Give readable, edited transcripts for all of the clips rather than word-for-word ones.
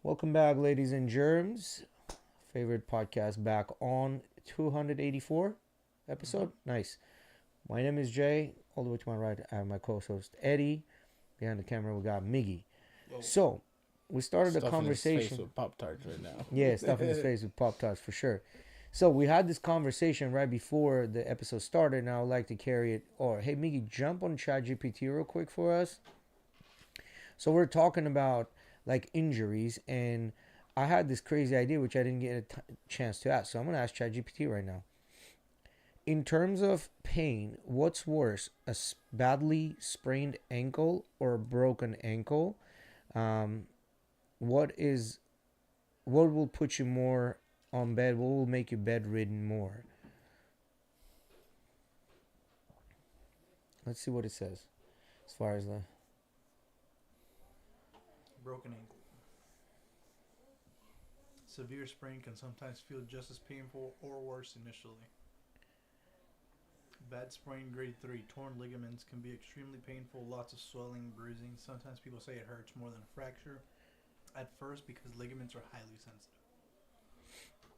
Welcome back, ladies and germs. Favorite podcast back on 284 episode. Nice. My name is Jay. All the way to my right, I have my co-host Eddie. Behind the camera, we got Miggy. Yo, So, we started a stuffing his face conversation. with Pop Tarts right now. Yeah, stuffing his face with Pop Tarts for sure. So, we had this conversation right before the episode started, and I would like to carry it. Or, hey, Miggy, jump on ChatGPT real quick for us. So, we're talking about like injuries, and I had this crazy idea which I didn't get a chance to ask. So, I'm going to ask ChatGPT right now. In terms of pain, what's worse, a badly sprained ankle or a broken ankle? Um, what is what will put you more on bed? What will make you bedridden more? Let's see what it says as far as the broken ankle. Severe sprain can sometimes feel just as painful or worse initially. Bad sprain grade 3. Torn ligaments can be extremely painful, lots of swelling, bruising. Sometimes people say it hurts more than a fracture at first because ligaments are highly sensitive.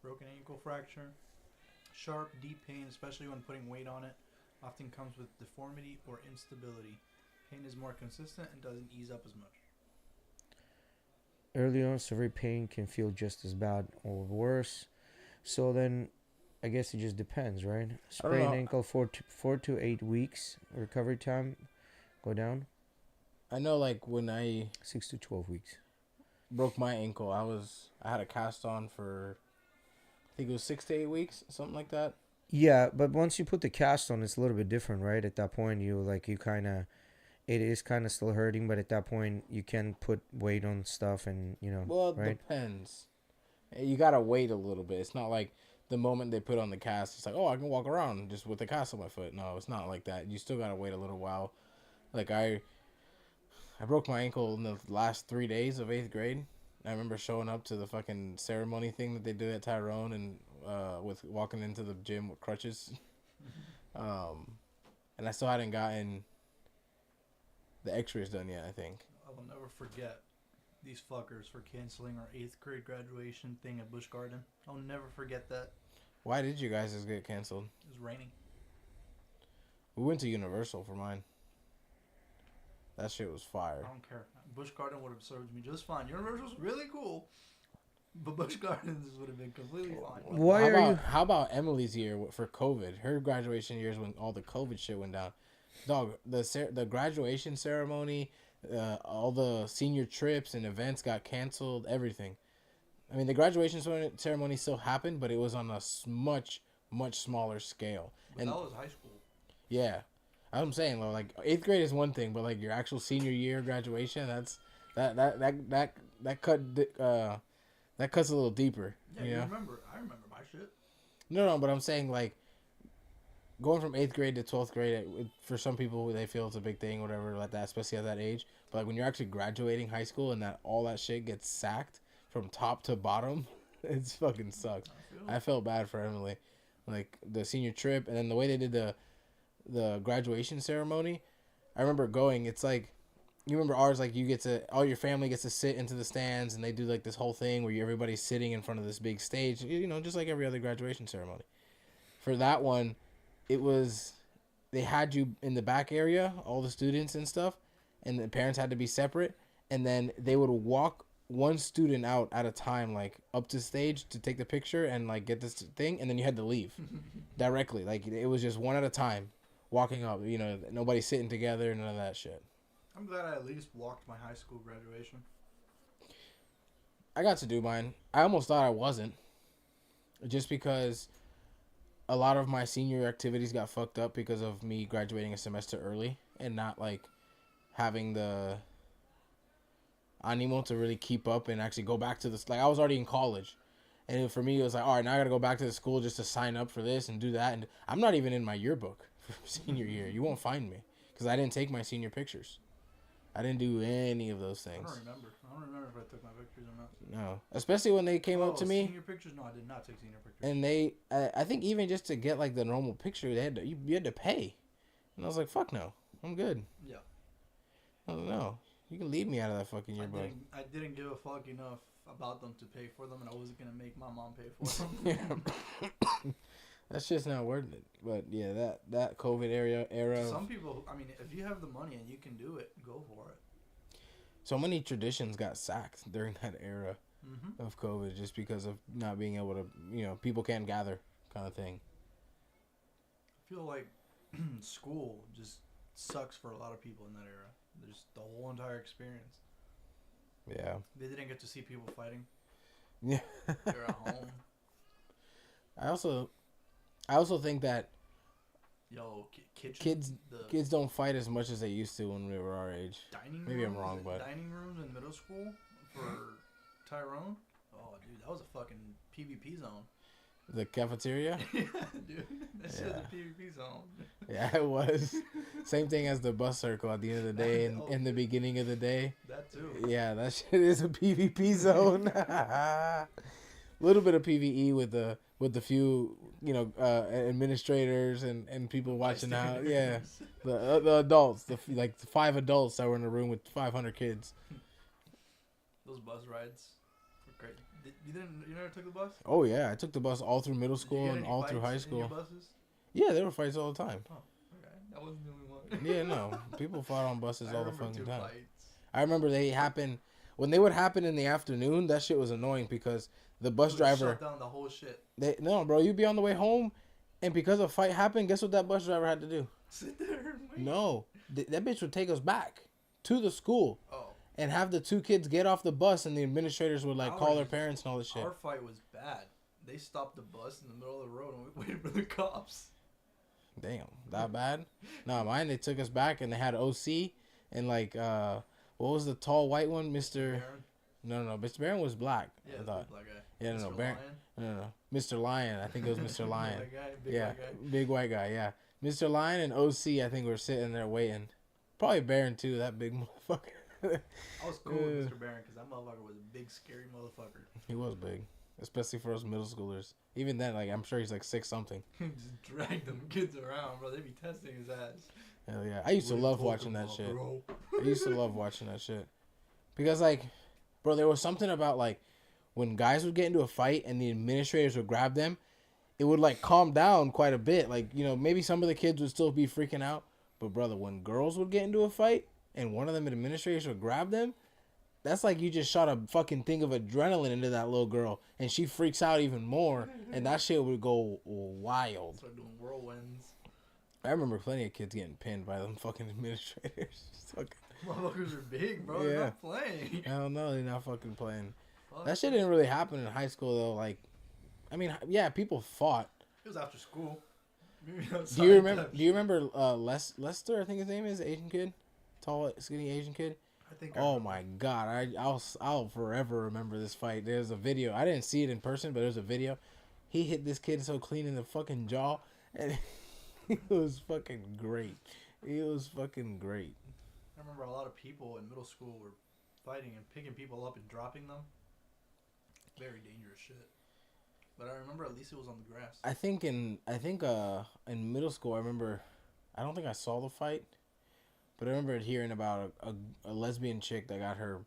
Broken ankle fracture. Sharp, deep pain, especially when putting weight on it, often comes with deformity or instability. Pain is more consistent and doesn't ease up as much. early on severe pain can feel just as bad or worse. So then I guess it just depends, right? Sprained ankle, 4 to 8 weeks recovery time. Go down. I know, like when I 6 to 12 weeks. broke my ankle, I had a cast on for I think it was 6 to 8 weeks, something like that. Yeah, but once you put the cast on, it's a little bit different, right? At that point, you kind of it is kind of still hurting, but at that point, you can put weight on stuff, and Well, it right? depends. You gotta wait a little bit. It's not like the moment they put on the cast, it's like, oh, I can walk around just with the cast on my foot. No, it's not like that. You still gotta wait a little while. Like I broke my ankle in the last 3 days of 8th grade. I remember showing up to the fucking ceremony thing that they did at Tyrone and with walking into the gym with crutches. And I still hadn't gotten the X-rays done yet, I think. I will never forget these fuckers for canceling our 8th grade graduation thing at Busch Garden. I'll never forget that. Why did you guys just get canceled? It was raining. We went to Universal for mine. That shit was fire. I don't care. Busch Garden would have served me just fine. Universal's really cool, but Busch Gardens would have been completely fine. How about Emily's year for COVID? Her graduation years when all the COVID shit went down. Dog, the graduation ceremony, all the senior trips and events got canceled. Everything. I mean, the graduation ceremony still happened, but it was on a much smaller scale. But and that was high school. Yeah. I'm saying, like 8th grade is one thing, but like your actual senior year graduation, that cuts a little deeper. Yeah, you remember? I remember my shit. No, but I'm saying like going from 8th grade to 12th grade, for some people they feel it's a big thing, whatever, like that, especially at that age. But like when you're actually graduating high school and that all that shit gets sacked from top to bottom, it's fucking sucks. I felt bad for Emily, like the senior trip, and then the way they did the graduation ceremony. I remember going. It's like, you remember ours, like all your family gets to sit into the stands and they do like this whole thing where everybody's sitting in front of this big stage, just like every other graduation ceremony. For that one, they had you in the back area, all the students and stuff, and the parents had to be separate, and then they would walk one student out at a time, like up to stage to take the picture and like get this thing, and then you had to leave directly. Like it was just one at a time. Walking up, nobody sitting together, none of that shit. I'm glad I at least walked my high school graduation. I got to do mine. I almost thought I wasn't. Just because a lot of my senior activities got fucked up because of me graduating a semester early and not, like, having the animo to really keep up and actually go back to this. Like, I was already in college. And for me, it was like, all right, now I got to go back to the school just to sign up for this and do that. And I'm not even in my yearbook for senior year. You won't find me because I didn't take my senior pictures. I didn't do any of those things. I don't remember if I took my pictures or not. No. Especially when they came up to me. Senior pictures? No, I did not take senior pictures. And I think even just to get like the normal picture, you had to pay. And I was like, fuck no. I'm good. Yeah. I don't know. You can leave me out of that fucking yearbook. I didn't give a fuck enough about them to pay for them, and I wasn't gonna make my mom pay for them. Yeah. That's just not worth it. But yeah, that COVID era. Some people, I mean, if you have the money and you can do it, go for it. So many traditions got sacked during that era of COVID just because of not being able to, people can't gather kind of thing. I feel like school just sucks for a lot of people in that era. There's the whole entire experience. Yeah. They didn't get to see people fighting. Yeah. They're at home. I also think that kids don't fight as much as they used to when we were our age. Maybe I'm wrong, but dining rooms in middle school for Tyrone. Oh, dude, that was a fucking PvP zone. The cafeteria? Yeah, dude. That shit was a PvP zone. Yeah, it was. Same thing as the bus circle at the end of the day and in the beginning of the day. That too. Yeah, that shit is a PvP zone. A little bit of PvE with the few, administrators and people watching out. Yeah, the adults, the 5 adults that were in a room with 500 kids. Those bus rides were great. You never took the bus? Oh yeah, I took the bus all through middle school and all through high school. In your buses? Yeah, there were fights all the time. Oh, okay. That wasn't the only one. Yeah, no, people fought on buses all the fucking time. Fights. I remember when they would happen in the afternoon. That shit was annoying because the bus driver shut down the whole shit. No, bro, you'd be on the way home, and because a fight happened, guess what that bus driver had to do? Sit there and wait. No, that bitch would take us back to the school. Oh. And have the 2 kids get off the bus, and the administrators would call their parents and all this shit. Our fight was bad. They stopped the bus in the middle of the road and we waited for the cops. Damn, that bad? No, mine, they took us back and they had OC and what was the tall white one, Mr. Baron? No, Mr. Barron was black. Yeah, I thought. black guy. Yeah, Mr. no, Barron. No, Mr. Lion. I think it was Mr. Lion. Big white guy. Big white guy. Yeah, Mr. Lion and OC. I think were sitting there waiting. Probably Barron too. That big motherfucker. I was cool with Mr. Barron because that motherfucker was a big, scary motherfucker. He was big, especially for us middle schoolers. Even then, I'm sure he's 6 something. Just drag them kids around, bro. They be testing his ass. Hell yeah. I used to love watching that shit. Bro. I used to love watching that shit. Because, bro, there was something about, when guys would get into a fight and the administrators would grab them, it would, calm down quite a bit. Maybe some of the kids would still be freaking out. But, brother, when girls would get into a fight and one of them administrators would grab them, that's like you just shot a fucking thing of adrenaline into that little girl. And she freaks out even more. And that shit would go wild. Start doing whirlwinds. I remember plenty of kids getting pinned by them fucking administrators. Motherfuckers are big, bro. Yeah. They're not playing. Hell no, they're not fucking playing. Fuck. That shit didn't really happen in high school, though. People fought. It was after school. Do you remember Lester, I think his name is, Asian kid? Tall, skinny Asian kid? I think. Oh my god, I'll forever remember this fight. There's a video. I didn't see it in person, but there's a video. He hit this kid so clean in the fucking jaw, and it was fucking great. It was fucking great. I remember a lot of people in middle school were fighting and picking people up and dropping them. Very dangerous shit. But I remember at least it was on the grass. I think in middle school, I don't think I saw the fight, but I remember hearing about a lesbian chick that got her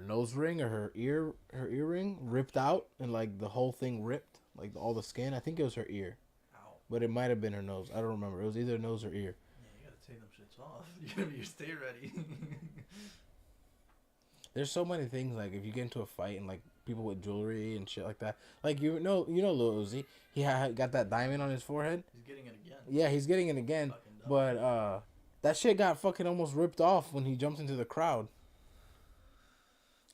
nose ring or her earring ripped out, and the whole thing ripped, all the skin. I think it was her ear. Ow. But it might have been her nose. I don't remember. It was either nose or ear. Yeah, you gotta take them shits off. You gotta stay ready. There's so many things, if you get into a fight and people with jewelry and shit like that. You know Lil Uzi, he got that diamond on his forehead. He's getting it again. Yeah, he's getting it again. But that shit got fucking almost ripped off when he jumped into the crowd.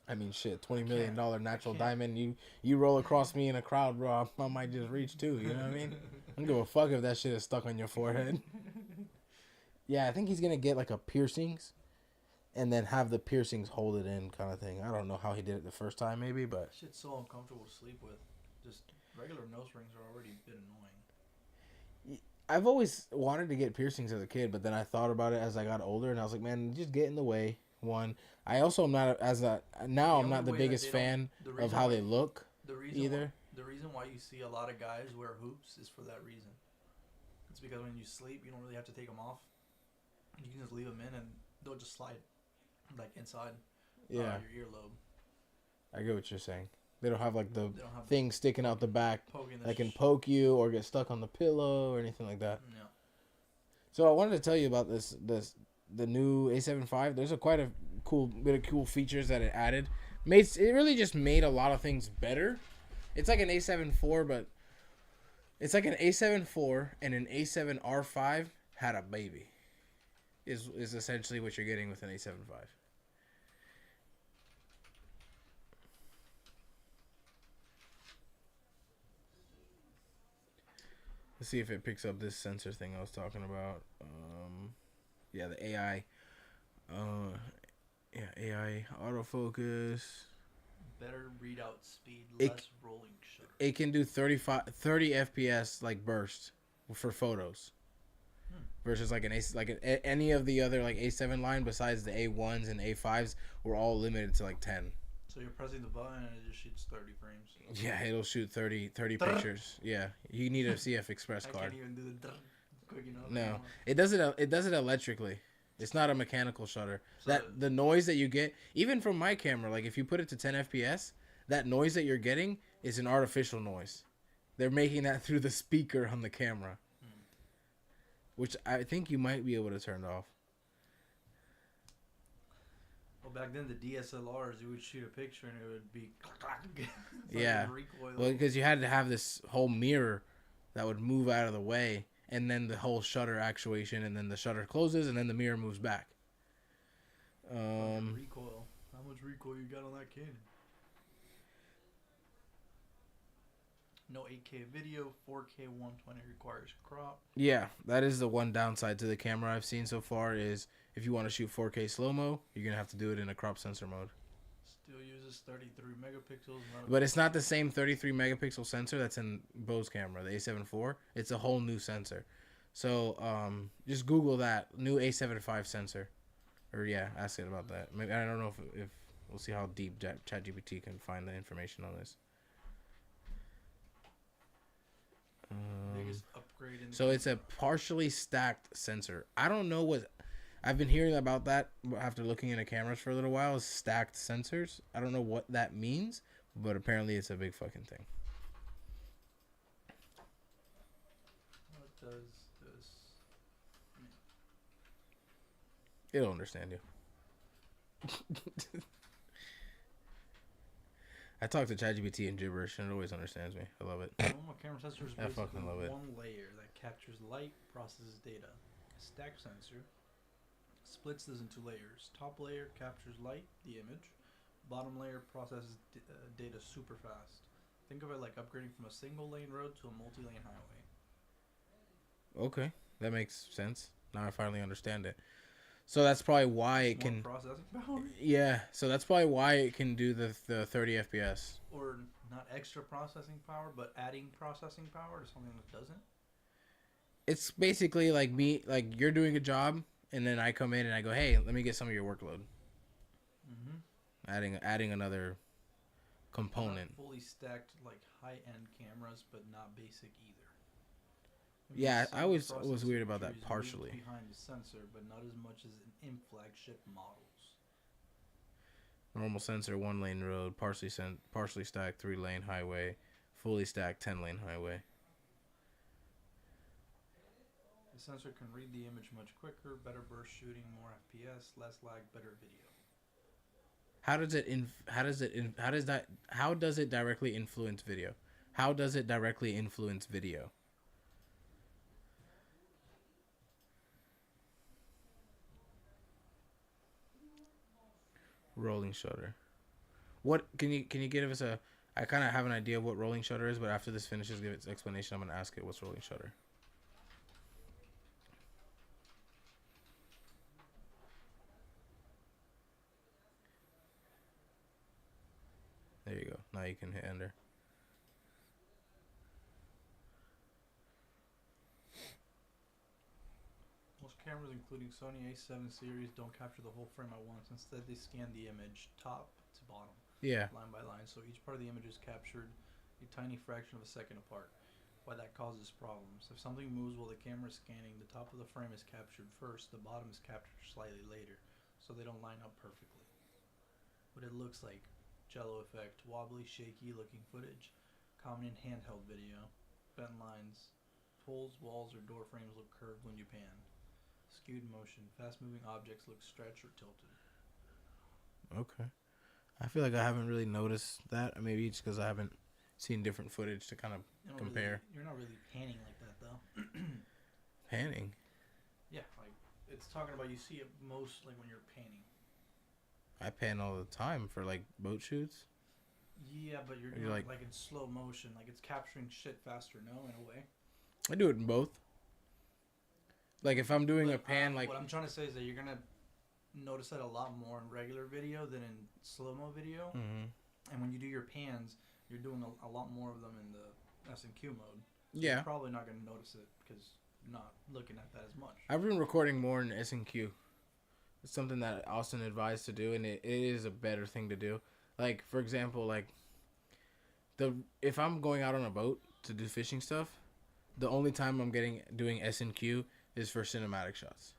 I mean, shit, $20 million natural diamond. You roll across me in a crowd, bro, I might just reach too. You know what I mean? I don't give a fuck if that shit is stuck on your forehead. Yeah, I think he's gonna get a piercings, and then have the piercings hold it in, kind of thing. I don't know how he did it the first time, maybe, but Shit's so uncomfortable to sleep with. Just regular nose rings are already a bit annoying. I've always wanted to get piercings as a kid, but then I thought about it as I got older, and I was like, man, just get in the way. One, I also am not I'm not the biggest fan of how they look either. The reason why you see a lot of guys wear hoops is for that reason. It's because when you sleep, you don't really have to take them off. You can just leave them in, and they'll just slide like inside Yeah, your earlobe. I get what you're saying. They don't have like the They don't have thing sticking out the back poking the that can poke you or get stuck on the pillow or anything like that. No. So I wanted to tell you about the new A7 IV. There's a quite a cool bit of cool features that it added. It really just made a lot of things better. It's like an A7 IV, but it's like an A7 IV and an A7 R5 had a baby. Is essentially what you're getting with an A7 V. Let's see if it picks up this sensor thing I was talking about. Yeah, the AI. Yeah, AI autofocus. Better readout speed, It- less rolling shutter. It can do 30 FPS like burst for photos. Versus like any of the other like A7 line besides the A1s and A5s were all limited to like 10. So you're pressing the button and it just shoots 30 frames. Yeah, it'll shoot 30 pictures. Yeah, you need a CF Express I card. can't even do the quick enough. No, it does it electrically. It's not a mechanical shutter. So That the noise that you get, even from my camera, like if you put it to 10 FPS, that noise that you're getting is an artificial noise. They're making that through the speaker on the camera, which I think you might be able to turn off. Well, back then the DSLRs, you would shoot a picture and it would be Yeah. recoil. Well, because you had to have this whole mirror that would move out of the way, and then the whole shutter actuation, and then the shutter closes, and then the mirror moves back. Recoil. How much recoil you got on that Canon? No 8K video, 4K 120 requires crop. Yeah, that is the one downside to the camera I've seen so far is if you want to shoot 4K slow-mo, you're going to have to do it in a crop sensor mode. Still uses 33 megapixels. But it's not the same 33 megapixel sensor that's in Bo's camera, the A7 IV. It's a whole new sensor. So just Google that, new A7 V sensor. Or yeah, ask it about that. Maybe, I don't know if we'll see how deep ChatGPT can find the information on this. Biggest upgrade in the So it's a partially stacked sensor. I don't know what I've been hearing about that after looking into cameras for a little while is stacked sensors. I don't know what that means, but apparently it's a big fucking thing. What does this? It'll understand you. I talk to ChatGPT in gibberish and it always understands me. I love it. Normal camera sensor is I basically fucking love it. one layer that captures light, processes data. A stack sensor splits this into layers. Top layer captures light, the image. Bottom layer processes data super fast. Think of it like upgrading from a single lane road to a multi-lane highway. Okay, that makes sense. Now I finally understand it. So that's probably why it More can. processing power, Yeah, so that's probably why it can do the 30 FPS. or not extra processing power, but adding processing power to something that doesn't. It's basically like me, like you're doing a job, and then I come in and I go, "Hey, let me get some of your workload." Mm-hmm. Adding another component. Not fully stacked like high-end cameras, but not basic either. Yeah, I was Processing weird about that trees partially. moved behind the sensor, but not as much as in flagship models. Normal sensor, 1 lane road, partially stacked 3 lane highway, fully stacked 10 lane highway. The sensor can read the image much quicker, better burst shooting, more FPS, less lag, better video. How does it directly influence video? How does it directly influence video? Rolling shutter. What can you give us a? I kind of have an idea of what rolling shutter is, but after this finishes, give its explanation. I'm gonna ask it what's rolling shutter. There you go. Now you can hit enter. Most cameras, including Sony A7 series, don't capture the whole frame at once. Instead, they scan the image top to bottom, Yeah. line by line, so each part of the image is captured a tiny fraction of a second apart. Why that causes problems. If something moves while the camera is scanning, the top of the frame is captured first, the bottom is captured slightly later. so they don't line up perfectly. But it looks like jello effect, wobbly, shaky looking footage, common in handheld video, bent lines, poles, walls, or door frames look curved when you pan. Skewed motion, fast moving objects look stretched or tilted. Okay. I feel like I haven't really noticed that. Maybe it's because I haven't seen different footage to kind of compare. You're not really panning like that though. Panning. Yeah, like it's talking about you see it most like when you're panning. I pan all the time for like boat shoots. Yeah, but you're doing like in slow motion, like it's capturing shit faster. No, in a way. I do it in both. Like if I'm doing a pan, like what I'm trying to say is that you're gonna notice that a lot more in regular video than in slow mo video. Mm-hmm. And when you do your pans, you're doing a lot more of them in the S&Q mode. So yeah, you're probably not gonna notice it because you're not looking at that as much. I've been recording more in S&Q. It's something that Austin advised to do, and it is a better thing to do. Like for example, like if I'm going out on a boat to do fishing stuff, the only time I'm doing S&Q is for cinematic shots.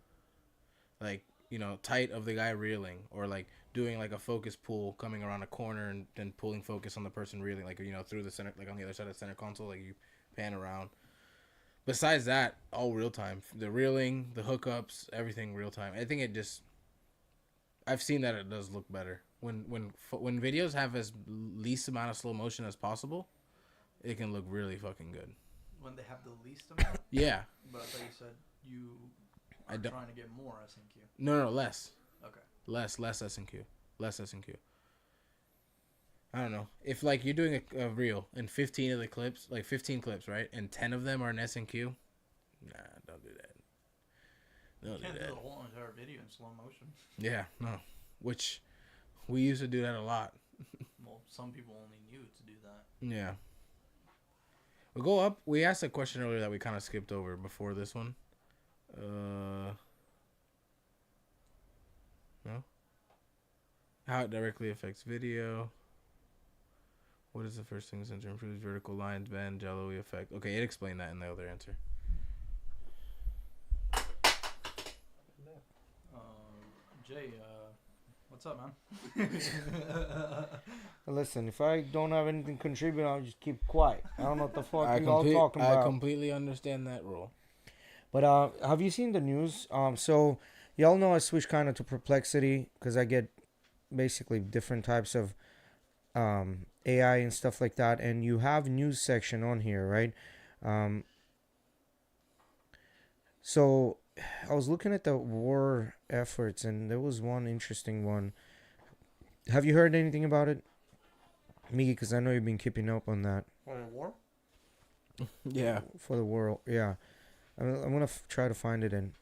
Like, you know, tight of the guy reeling, or like doing like a focus pull coming around a corner and then pulling focus on the person reeling, like, you know, through the center, like on the other side of the center console, like you pan around. Besides that, all real time. The reeling, the hookups, everything real time. I think I've seen that it does look better. When videos have as least amount of slow motion as possible, it can look really fucking good. When they have the least amount? Yeah. But I thought you said you are trying to get more S&Q. No, less. Okay. Less S&Q. Less S&Q. I don't know. If, like, you're doing a reel and 15 of the clips, like 15 clips, right? And 10 of them are in S&Q, nah, don't do that. You can't do the whole entire video in slow motion. Yeah, no. Which we used to do that a lot. Well, some people only knew to do that. Yeah. We'll go up. We asked a question earlier that we kind of skipped over before this one. No? How it directly affects video. What is the first thing to improve vertical lines, bend, jello effect? Okay, it explained that in the other answer. Jay, what's up, man? Listen, if I don't have anything to contribute, I'll just keep quiet. I don't know what the fuck you all talking about. I completely understand that rule. But have you seen the news? So y'all know I switched kind of to Perplexity because I get basically different types of AI and stuff like that. And you have news section on here, right? So I was looking at the war efforts, and there was one interesting one. Have you heard anything about it, Miggy? Because I know you've been keeping up on that. For the war? Yeah. For the world, yeah. I'm gonna try to find it in.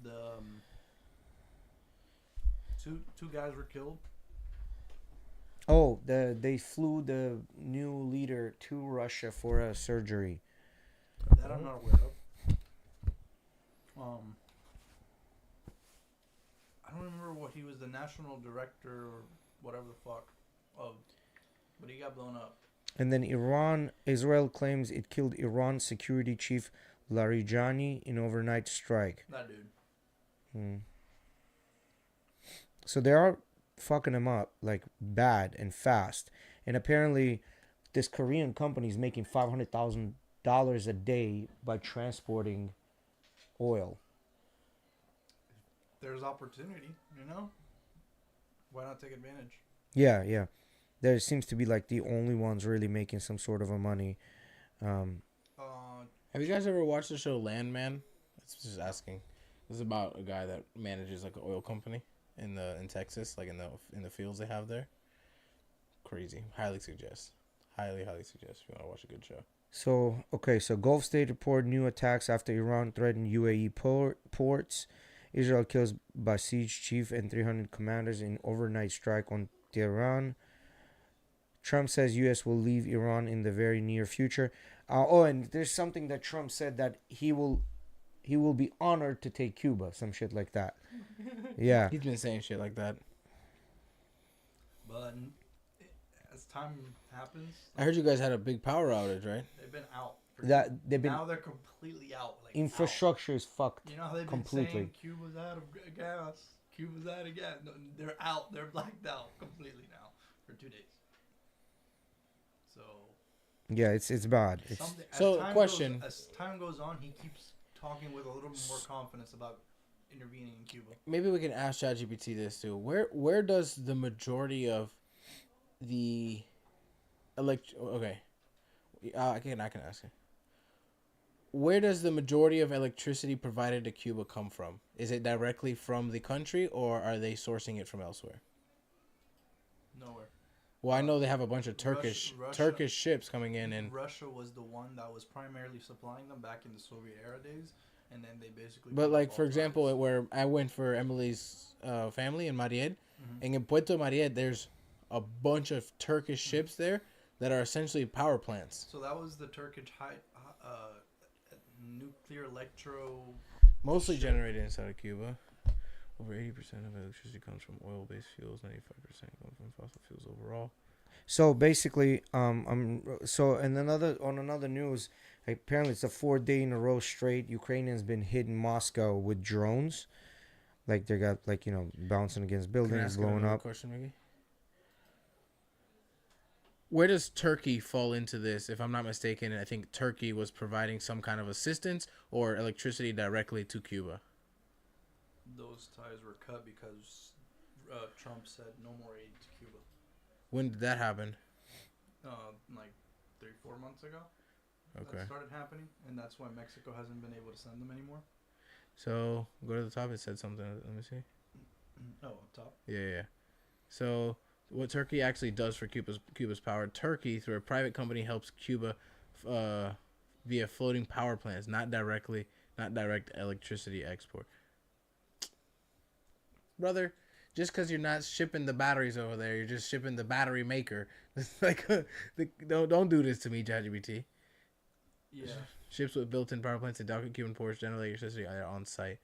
The two guys were killed. Oh, they flew the new leader to Russia for a surgery. That I'm not aware of. I don't remember what he was, the national director or whatever the fuck of, but he got blown up. And then Israel claims it killed Iran's security chief Larijani in overnight strike. That dude. So they are fucking him up like bad and fast. And apparently this Korean company is making $500,000 a day by transporting oil. There's opportunity, you know? Why not take advantage? Yeah. There seems to be like the only ones really making some sort of a money. Have you guys ever watched the show Landman? It's just asking. This is about a guy that manages like an oil company in Texas, like in the fields they have there. Crazy. Highly suggest if you want to watch a good show. So Gulf State report new attacks after Iran threatened UAE ports. Israel kills Basij chief and 300 commanders in overnight strike on Tehran. Trump says U.S. will leave Iran in the very near future. And there's something that Trump said that he will be honored to take Cuba, some shit like that. Yeah. He's been saying shit like that. But as time happens, I heard you guys had a big power outage, right? they've been out. Now they're completely out. Like infrastructure is fucked. You know how they've completely. been saying Cuba's out of gas. Cuba's at it again. No, they're out. They're blacked out completely now for 2 days. So Yeah, it's bad. It's something. So, question. As time goes on, he keeps talking with a little more confidence about intervening in Cuba. Maybe we can ask ChatGPT this too. Where does the majority of the okay, I can ask it. Where does the majority of electricity provided to Cuba come from? Is it directly from the country, or are they sourcing it from elsewhere? Nowhere. Well, I know they have a bunch of Turkish ships coming in, and Russia was the one that was primarily supplying them back in the Soviet era days, and then they basically. but like for example, where I went for Emily's family in Mariel, and in Puerto Mariel, there's a bunch of Turkish ships there that are essentially power plants. So that was the Turkish nuclear electro. Mostly generated inside of Cuba. Over 80% of electricity comes from oil-based fuels. 95% comes from fossil fuels overall. so basically, so and on another news, apparently it's the 4th day in a row straight Ukrainians been hitting Moscow with drones, like they got bouncing against Can I buildings, ask blowing another up. question, Mickey? Where does Turkey fall into this? If I'm not mistaken, I think Turkey was providing some kind of assistance or electricity directly to Cuba. Those ties were cut because Trump said no more aid to Cuba. When did that happen? Like 3-4 months ago. Okay. That started happening, and that's why Mexico hasn't been able to send them anymore. So go to the top. It said something. Let me see. Oh, up top. Yeah. So what Turkey actually does for Cuba's power, Turkey through a private company helps Cuba via floating power plants, not direct electricity export. Brother, just because you're not shipping the batteries over there, you're just shipping the battery maker. It's like don't do this to me, ChatGPT. Yeah. Ships with built-in power plants and dock Cuban ports generate electricity on site.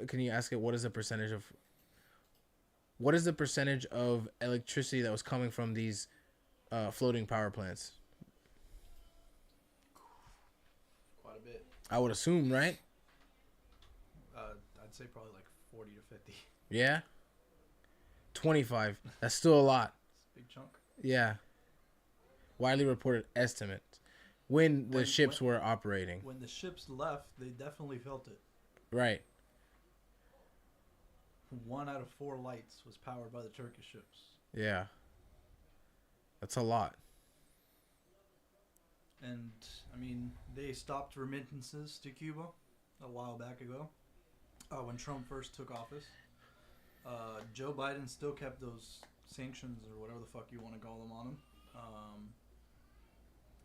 Can you ask it? What is the percentage of electricity that was coming from these floating power plants? Quite a bit. I would assume, right? I'd say probably like 40 to 50. Yeah. 25. That's still a lot. It's a big chunk. Yeah. Widely reported estimates when the ships were operating. When the ships left, they definitely felt it. Right. 1 out of 4 lights was powered by the Turkish ships. Yeah. That's a lot. And, I mean, they stopped remittances to Cuba a while back ago. When Trump first took office. Joe Biden still kept those sanctions or whatever the fuck you want to call them on him.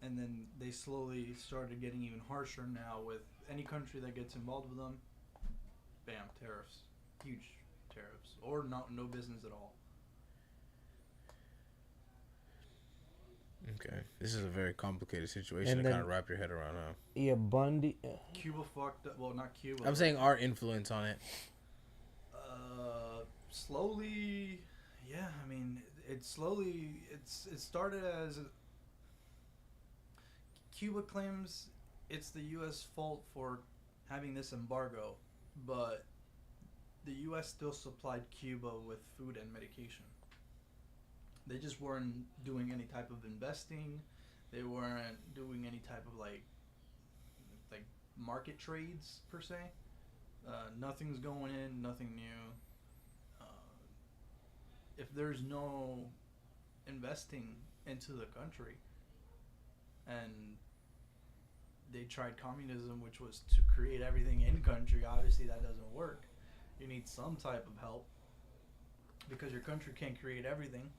And then they slowly started getting even harsher now with any country that gets involved with them. Bam, tariffs. Huge tariffs. Or no business at all. Okay. This is a very complicated situation to kind of wrap your head around, huh? Yeah, Bundy. Cuba fucked up. Well, not Cuba. I'm saying our influence on it. Slowly, yeah. I mean, it started as Cuba claims it's the U.S. fault for having this embargo, but the U.S. still supplied Cuba with food and medication. They just weren't doing any type of investing. They weren't doing any type of like market trades per se. Nothing's going in, nothing new. If there's no investing into the country, and they tried communism, which was to create everything in country, obviously that doesn't work. You need some type of help because your country can't create everything.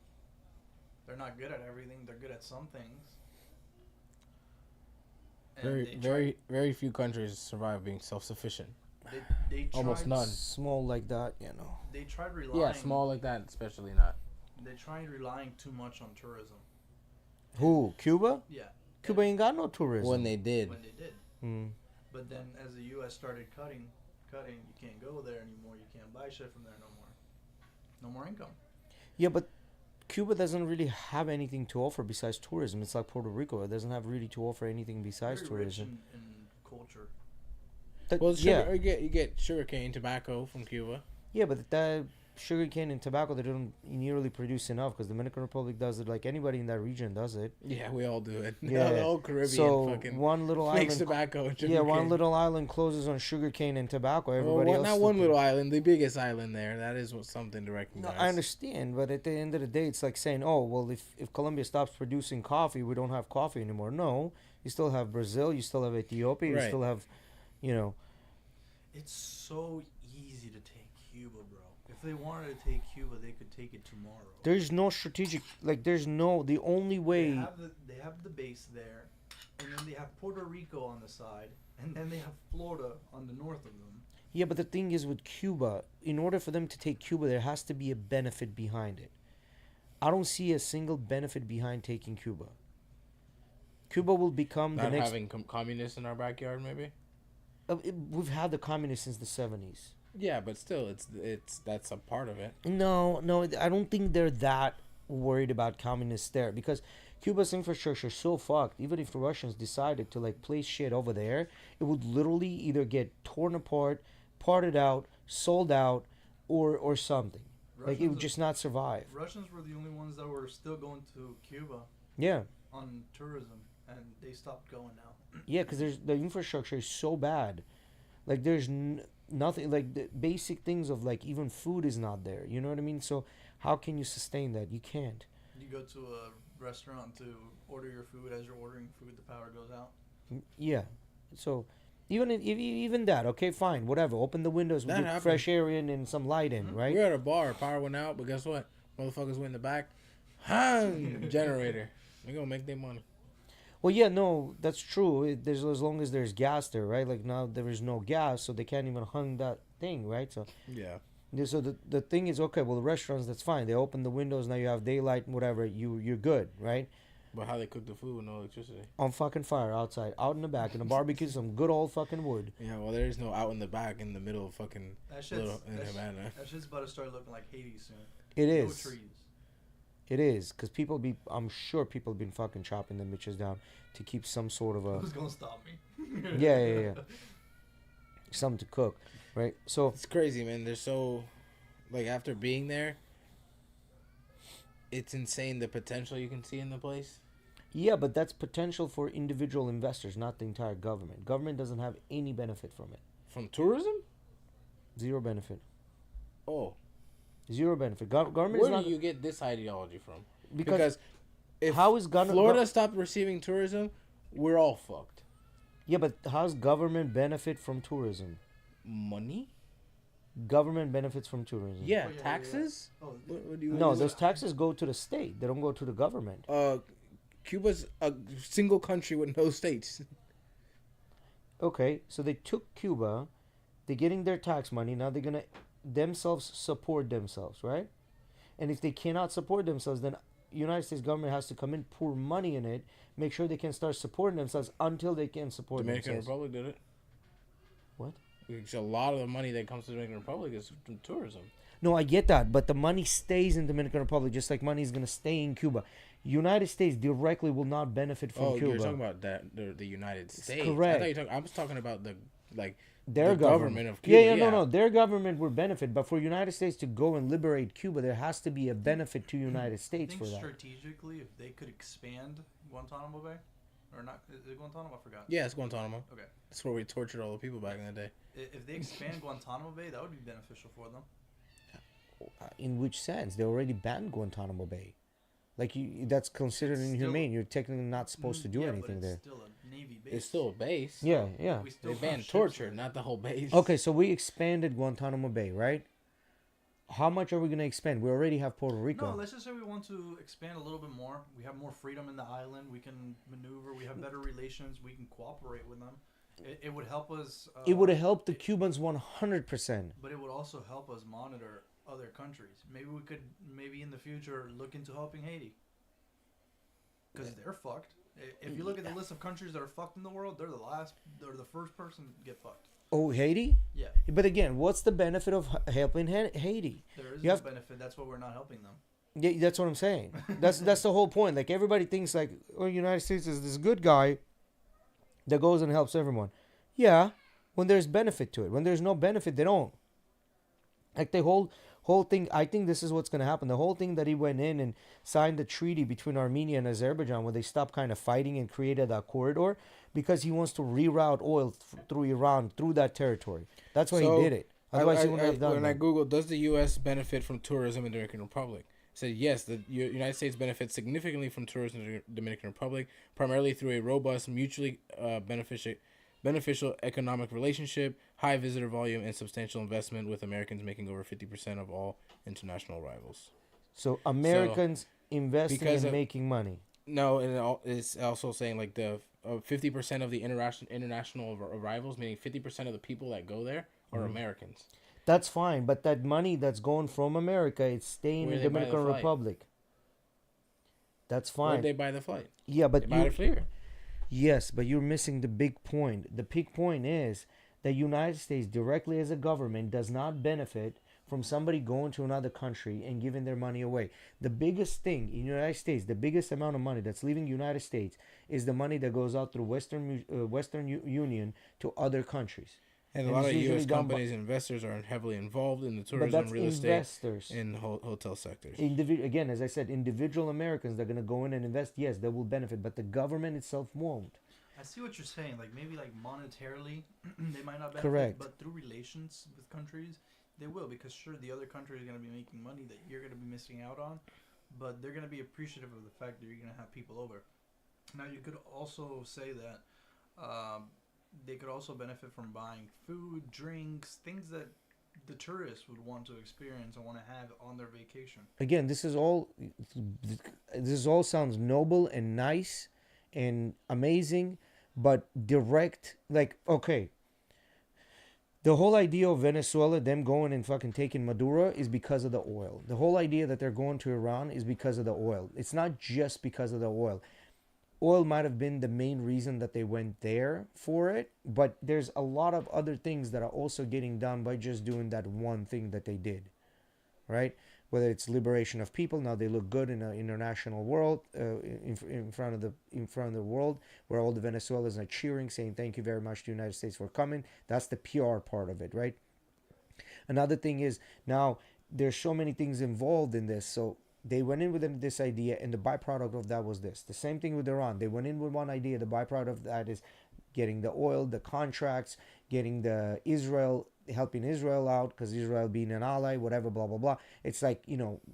They're not good at everything. They're good at some things. And Very few countries survive being self-sufficient. They Almost none. Small like that, They tried relying. Yeah, small like that, especially not. They tried relying too much on tourism. Who? Cuba? Yeah. Cuba ain't got no tourism. When they did. But then as the U.S. started cutting, you can't go there anymore. You can't buy shit from there no more. No more income. Yeah, but Cuba doesn't really have anything to offer besides tourism. It's like Puerto Rico. It doesn't have really to offer anything besides Very tourism. rich in culture. Well, yeah, sugar, you get sugarcane, tobacco from Cuba. yeah, but that sugarcane and tobacco, they don't nearly produce enough because the Dominican Republic does it like anybody in that region does it. Yeah, we all do it. Yeah. The whole Caribbean So fucking one little makes island, tobacco and yeah, one sugarcane. little island closes on sugarcane and tobacco. Everybody Well, else. not still one little island, the biggest island there. That is something to No, recognize. I understand, but at the end of the day, it's like saying, "Oh, well, if Colombia stops producing coffee, we don't have coffee anymore." No, you still have Brazil, you still have Ethiopia, you Right. still have, you know, It's so easy to take Cuba, bro. If they wanted to take Cuba, they could take it tomorrow. there's no strategic, like, there's no, the only way. They have the base there, and then they have Puerto Rico on the side, and then they have Florida on the north of them. Yeah, but the thing is with Cuba, in order for them to take Cuba, there has to be a benefit behind it. I don't see a single benefit behind taking Cuba. Cuba will become Not the next. having communists in our backyard, maybe. We've had the communists since the 70s. Yeah, but still, it's that's a part of it. No, I don't think they're that worried about communists there because Cuba's infrastructure is so fucked. Even if the Russians decided to like place shit over there, it would literally either get torn apart, parted out, sold out, or something. Like it would just not survive. Russians were the only ones that were still going to Cuba Yeah, on tourism, and they stopped going now. yeah, because the infrastructure is so bad. Like there's nothing, like the basic things of like even food is not there. You know what I mean? So how can you sustain that? You can't. You go to a restaurant to order your food. As you're ordering food, the power goes out. Yeah. So even that, okay, fine, whatever. Open the windows, we That get happens. fresh air in and some light in, right? We're at a bar, power went out, but guess what? Motherfuckers went in the back. Hung generator. They gonna make their money. Well, yeah, no, that's true. There's as long as there's gas there, right? Like now there is no gas, so they can't even hung that thing, right? So Yeah. so the thing is, okay, well the restaurants, that's fine. They open the windows, now you have daylight and whatever. You're good, right? But how they cook the food with no electricity? On fucking fire outside, out in the back, in a barbecue, some good old fucking wood. Yeah, well, there's no out in the back in the middle of fucking That shit's, little in that, Havana. that shit's about to start looking like Haiti soon. It No is. trees. It is, because I'm sure people have been fucking chopping them bitches down to keep some sort of a, Who's gonna stop me? yeah. Something to cook, right? So, It's crazy, man. They're so, like, after being there, it's insane the potential you can see in the place. yeah, but that's potential for individual investors, not the entire government. Government doesn't have any benefit from it. From tourism? Zero benefit. Oh. Zero benefit. Government Where is not, do you get this ideology from? because if how is Florida stopped receiving tourism, we're all fucked. yeah, but how's government benefit from tourism? Money? Government benefits from tourism. Yeah, Oh, yeah, taxes? Oh, What do you No, those taxes go to the state. They don't go to the government. Cuba's a single country with no states. Okay, so they took Cuba. They're getting their tax money. Now they're going to themselves support themselves, right? And if they cannot support themselves, then United States government has to come in, pour money in it, make sure they can start supporting themselves until they can support Dominican themselves. Republic did it. What? Because a lot of the money that comes to the Dominican Republic is from tourism. No, I get that, but the money stays in Dominican Republic just like money is going to stay in Cuba. United States directly will not benefit from Cuba. You're talking about that the United States. correct. I was talking about Their the government of Yeah, Cuba, no. Their government will benefit, but for United States to go and liberate Cuba, there has to be a benefit to United I States think for that. strategically, if they could expand Guantanamo Bay, or not, is it Guantanamo? I forgot. Yeah, it's Guantanamo. Okay. That's where we tortured all the people back in the day. If they expand Guantanamo Bay, that would be beneficial for them. In which sense? They already banned Guantanamo Bay. Like that's considered It's inhumane. You're technically not supposed to do Yeah, anything but there. it's still a Navy base. It's still a base. Yeah, yeah. We still They have banned ships torture, there. not the whole base. Okay, so we expanded Guantanamo Bay, right? How much are we gonna expand? We already have Puerto Rico. No, let's just say we want to expand a little bit more. We have more freedom in the island. We can maneuver. We have better relations. We can cooperate with them. It would help us. It would have helped the Cubans 100%. But it would also help us monitor other countries. Maybe we could, maybe in the future, look into helping Haiti. Because they're fucked. If you look at the list of countries that are fucked in the world, they're the first person to get fucked. Oh, Haiti? Yeah. But again, what's the benefit of helping Haiti? There is You no have- benefit. That's why we're not helping them. Yeah, that's what I'm saying. That's the whole point. Like everybody thinks like, oh, United States is this good guy that goes and helps everyone. Yeah, when there's benefit to it. When there's no benefit, they don't. Like the whole thing, I think this is what's going to happen. The whole thing that he went in and signed the treaty between Armenia and Azerbaijan, where they stopped kind of fighting and created a corridor, because he wants to reroute oil through Iran, through that territory. That's why he did it. Otherwise, he wouldn't have done when that. I Googled, does the U.S. benefit from tourism in the Dominican Republic? It said yes, the United States benefits significantly from tourism in the Dominican Republic, primarily through a robust, mutually beneficial economic relationship, high visitor volume, and substantial investment, with Americans making over 50% of all international arrivals. So Americans investing and making money. No, and it's also saying like the 50% of the international arrivals, meaning 50% of the people that go there are Americans. That's fine, but that money that's going from America, it's staying in the Dominican Republic. That's fine. Where'd they buy the flight? Yeah, but they buy it here. Yes, but you're missing the big point. The big point is that United States directly as a government does not benefit from somebody going to another country and giving their money away. The biggest thing in the United States, the biggest amount of money that's leaving the United States is the money that goes out through Western Union to other countries. And a lot of U.S. companies and investors are heavily involved in the tourism, real estate, and hotel sectors. Again, as I said, individual Americans that are going to go in and invest, yes, they will benefit, but the government itself won't. I see what you're saying. Like maybe like monetarily, they might not benefit, correct, but through relations with countries, they will, because sure, the other country is going to be making money that you're going to be missing out on, but they're going to be appreciative of the fact that you're going to have people over. Now, you could also say that they could also benefit from buying food, drinks, things that the tourists would want to experience and want to have on their vacation. Again, this all sounds noble and nice and amazing, but direct, like, okay, the whole idea of Venezuela, them going and fucking taking Maduro, is because of the oil. The whole idea that they're going to Iran is because of the oil. It's not just because of the oil. Oil might have been the main reason that they went there for it, but there's a lot of other things that are also getting done by just doing that one thing that they did, right? Whether it's liberation of people, now they look good in an international world, in front of the world, where all the Venezuelans are cheering, saying thank you very much to the United States for coming. That's the PR part of it, right? Another thing is, now there's so many things involved in this, so they went in with this idea, and the byproduct of that was this. The same thing with Iran. They went in with one idea. The byproduct of that is getting the oil, the contracts, getting the helping Israel out, because Israel being an ally, whatever, blah, blah, blah. It's like,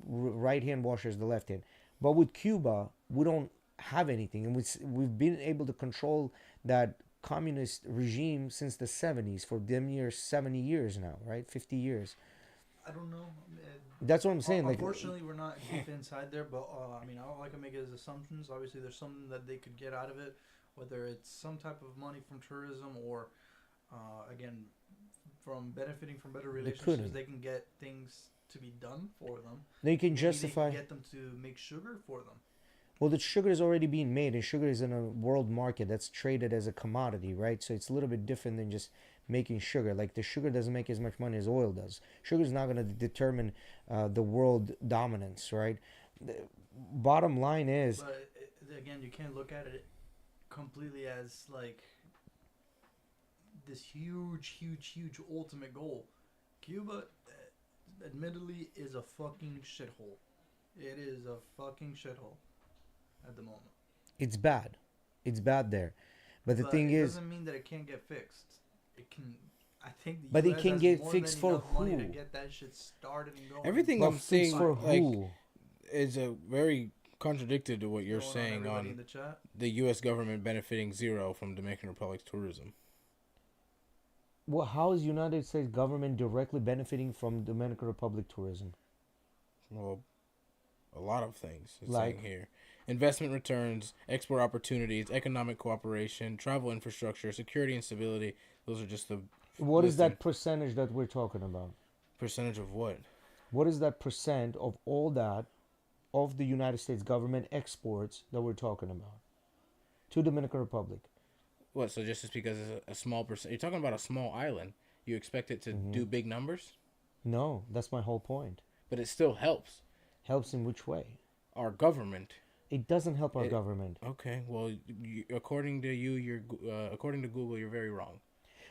right hand washes the left hand. But with Cuba, we don't have anything. And we've been able to control that communist regime since the 70s, for them years, 70 years now, right? 50 years. I don't know. That's what I'm saying. Unfortunately, we're not deep inside there, but I mean, all I can make is assumptions. Obviously, there's something that they could get out of it, whether it's some type of money from tourism or, again, from benefiting from better relationships. They can get things to be done for them. They can justify. They can get them to make sugar for them. Well, the sugar is already being made, and sugar is in a world market that's traded as a commodity, right? So it's a little bit different than just making sugar. Like, the sugar doesn't make as much money as oil does. Sugar is not going to determine the world dominance, right? The bottom line is, but again, you can't look at it completely as like this huge ultimate goal. Cuba, admittedly, is a fucking shithole. It is a fucking shithole at the moment. It's bad. It's bad there. But the thing is, it doesn't mean that it can't get fixed. It can. I think the but US it can has get more fixed than for enough money who? to get that shit started and going. Everything I'm seeing for who? Is a very contradicted to what you're saying on the U.S. government benefiting zero from Dominican Republic's tourism. Well, how is United States government directly benefiting from Dominican Republic tourism? Well, a lot of things. It's like saying here. Investment returns, export opportunities, economic cooperation, travel infrastructure, security and stability. Those are just the... What is that percentage that we're talking about? Percentage of what? What is that percent of all that, of the United States government exports that we're talking about to Dominican Republic? What, so just because it's a small percent... You're talking about a small island. You expect it to do big numbers? No, that's my whole point. But it still helps. Helps in which way? Our government. It doesn't help our government. Okay, well, according to you, according to Google, you're very wrong.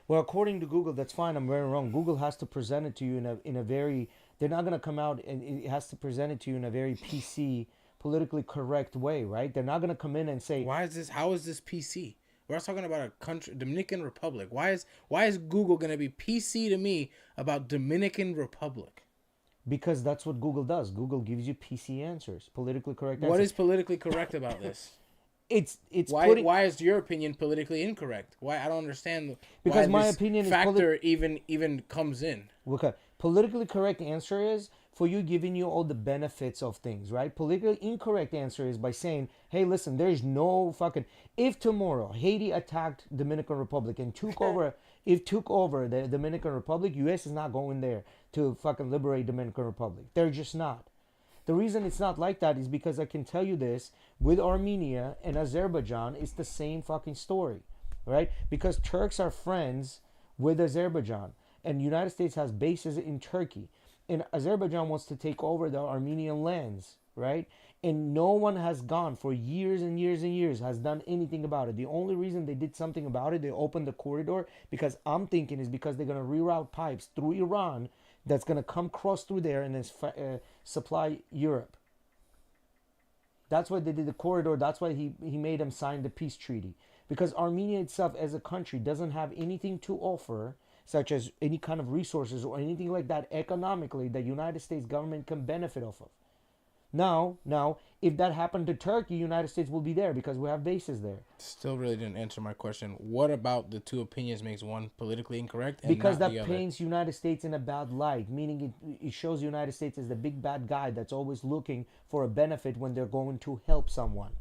Well, according to Google, that's fine. I'm very wrong. Google has to present it to you in a very. They're not gonna come out and it has to present it to you in a very PC, politically correct way, right? They're not gonna come in and say, Why is this? How is this PC? We're talking about a country, Dominican Republic. Why is Google gonna be PC to me about Dominican Republic? because that's what Google does. Google gives you PC answers, politically correct answers. What is politically correct about this? It's Why is your opinion politically incorrect? Why I don't understand. Because why my this opinion is factor even comes in. Okay. Politically correct answer is for you giving you all the benefits of things, right? Politically incorrect answer is by saying, hey, listen, there's no fucking. If tomorrow Haiti attacked Dominican Republic and took over the Dominican Republic, U.S. is not going there to fucking liberate Dominican Republic. They're just not. The reason it's not like that is because I can tell you this, with Armenia and Azerbaijan, it's the same fucking story, right? Because Turks are friends with Azerbaijan, and United States has bases in Turkey, and Azerbaijan wants to take over the Armenian lands, right? And no one has gone for years and years and years, has done anything about it. The only reason they did something about it, they opened the corridor, because I'm thinking is because they're going to reroute pipes through Iran that's going to come cross through there and then supply Europe. That's why they did the corridor. That's why he made them sign the peace treaty. Because Armenia itself as a country doesn't have anything to offer, such as any kind of resources or anything like that economically that United States government can benefit off of. Now, if that happened to Turkey, United States will be there because we have bases there. Still really didn't answer my question. What about the two opinions makes one politically incorrect and because not that the other? paints United States in a bad light, meaning it shows United States as the big bad guy that's always looking for a benefit when they're going to help someone.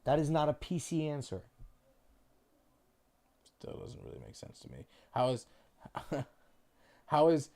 That is not a PC answer. Still doesn't really make sense to me. How is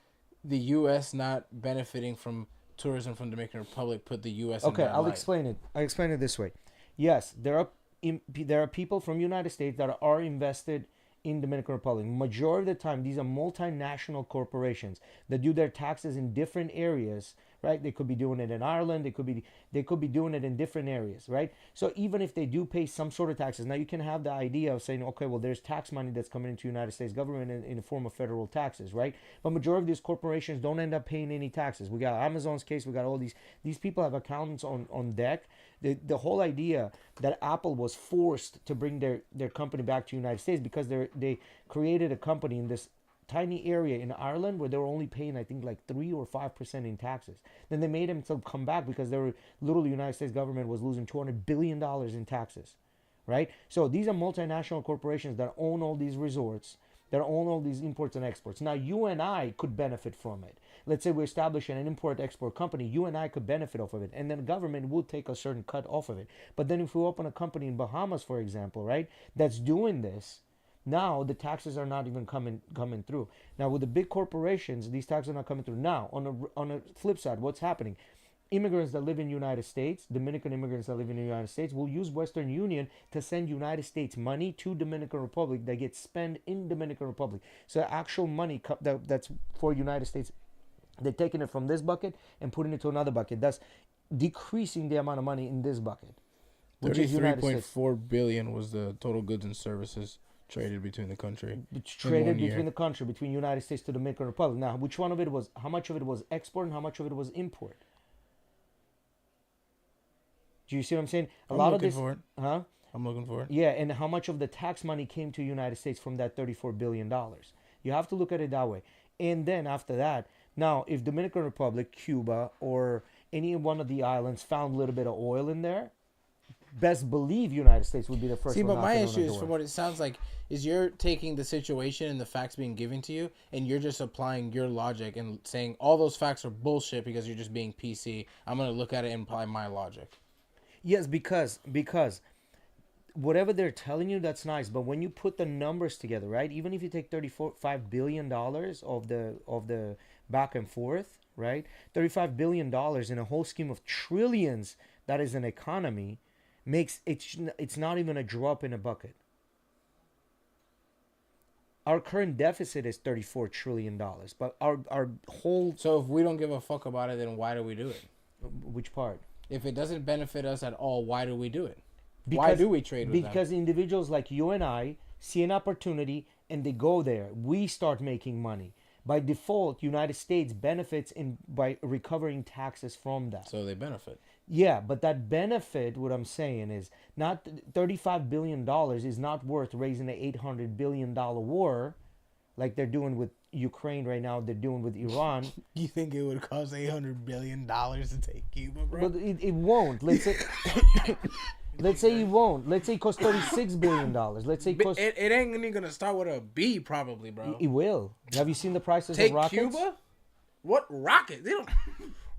the U.S. not benefiting from tourism from Dominican Republic? Put the U.S. Okay, in that I'll light? explain it. I'll explain it this way. Yes, there are people from United States that are invested in Dominican Republic. Majority of the time, these are multinational corporations that do their taxes in different areas, right? They could be doing it in Ireland. They could be doing it in different areas, right? So even if they do pay some sort of taxes, now you can have the idea of saying, okay, well, there's tax money that's coming into United States government in the form of federal taxes, right? But majority of these corporations don't end up paying any taxes. We got Amazon's case. We got all these people have accountants on deck. The whole idea that Apple was forced to bring their company back to the United States because they created a company in this tiny area in Ireland where they were only paying, I think, like 3 or 5% in taxes. Then they made them to come back because they were literally, the United States government was losing $200 billion in taxes, right? So these are multinational corporations that own all these resorts, that own all these imports and exports. Now, you and I could benefit from it. Let's say we establish an import-export company, you and I could benefit off of it, and then the government will take a certain cut off of it. But then if we open a company in Bahamas, for example, right, that's doing this, now the taxes are not even coming through. Now with the big corporations, these taxes are not coming through. Now on a flip side, what's happening? Immigrants that live in the United States, Dominican immigrants that live in the United States, will use Western Union to send United States money to Dominican Republic that gets spent in Dominican Republic. So actual money that's for United States, they're taking it from this bucket and putting it to another bucket. That's decreasing the amount of money in this bucket, which is United States. $33.4 billion was the total goods and services traded between the country. It's traded between the country, between United States to Dominican Republic. Now, which one of it was, how much of it was export and how much of it was import? Do you see what I'm saying? I'm looking for it. Huh? I'm looking for it. Yeah, and how much of the tax money came to United States from that $34 billion? You have to look at it that way. And then after that, now, if Dominican Republic, Cuba, or any one of the islands found a little bit of oil in there, best believe United States would be the first See, one. but my issue is, from what it sounds like, is you're taking the situation and the facts being given to you, and you're just applying your logic and saying all those facts are bullshit because you're just being PC. I'm going to look at it and apply my logic. Yes, because whatever they're telling you, that's nice. But when you put the numbers together, right? Even if you take $35 billion of the back and forth, right? $35 billion in a whole scheme of trillions that is an economy makes it's not even a drop in a bucket. Our current deficit is $34 trillion, but our whole... So if we don't give a fuck about it, then why do we do it? Which part? If it doesn't benefit us at all, why do we do it? Because, why do we trade with them? Because individuals like you and I see an opportunity and they go there. We start making money. By default, United States benefits by recovering taxes from that. So they benefit. Yeah, but that benefit, what I'm saying is not $35 billion is not worth raising an $800 billion war like they're doing with Ukraine right now, they're doing with Iran. You think it would cost $800 billion to take Cuba, bro? But it won't. Let's say let's say it won't. Let's say it costs $36 billion. Let's say it costs... It ain't even going to start with a B probably, bro. It will. Have you seen the prices Take of rockets? Cuba? What rocket? They don't...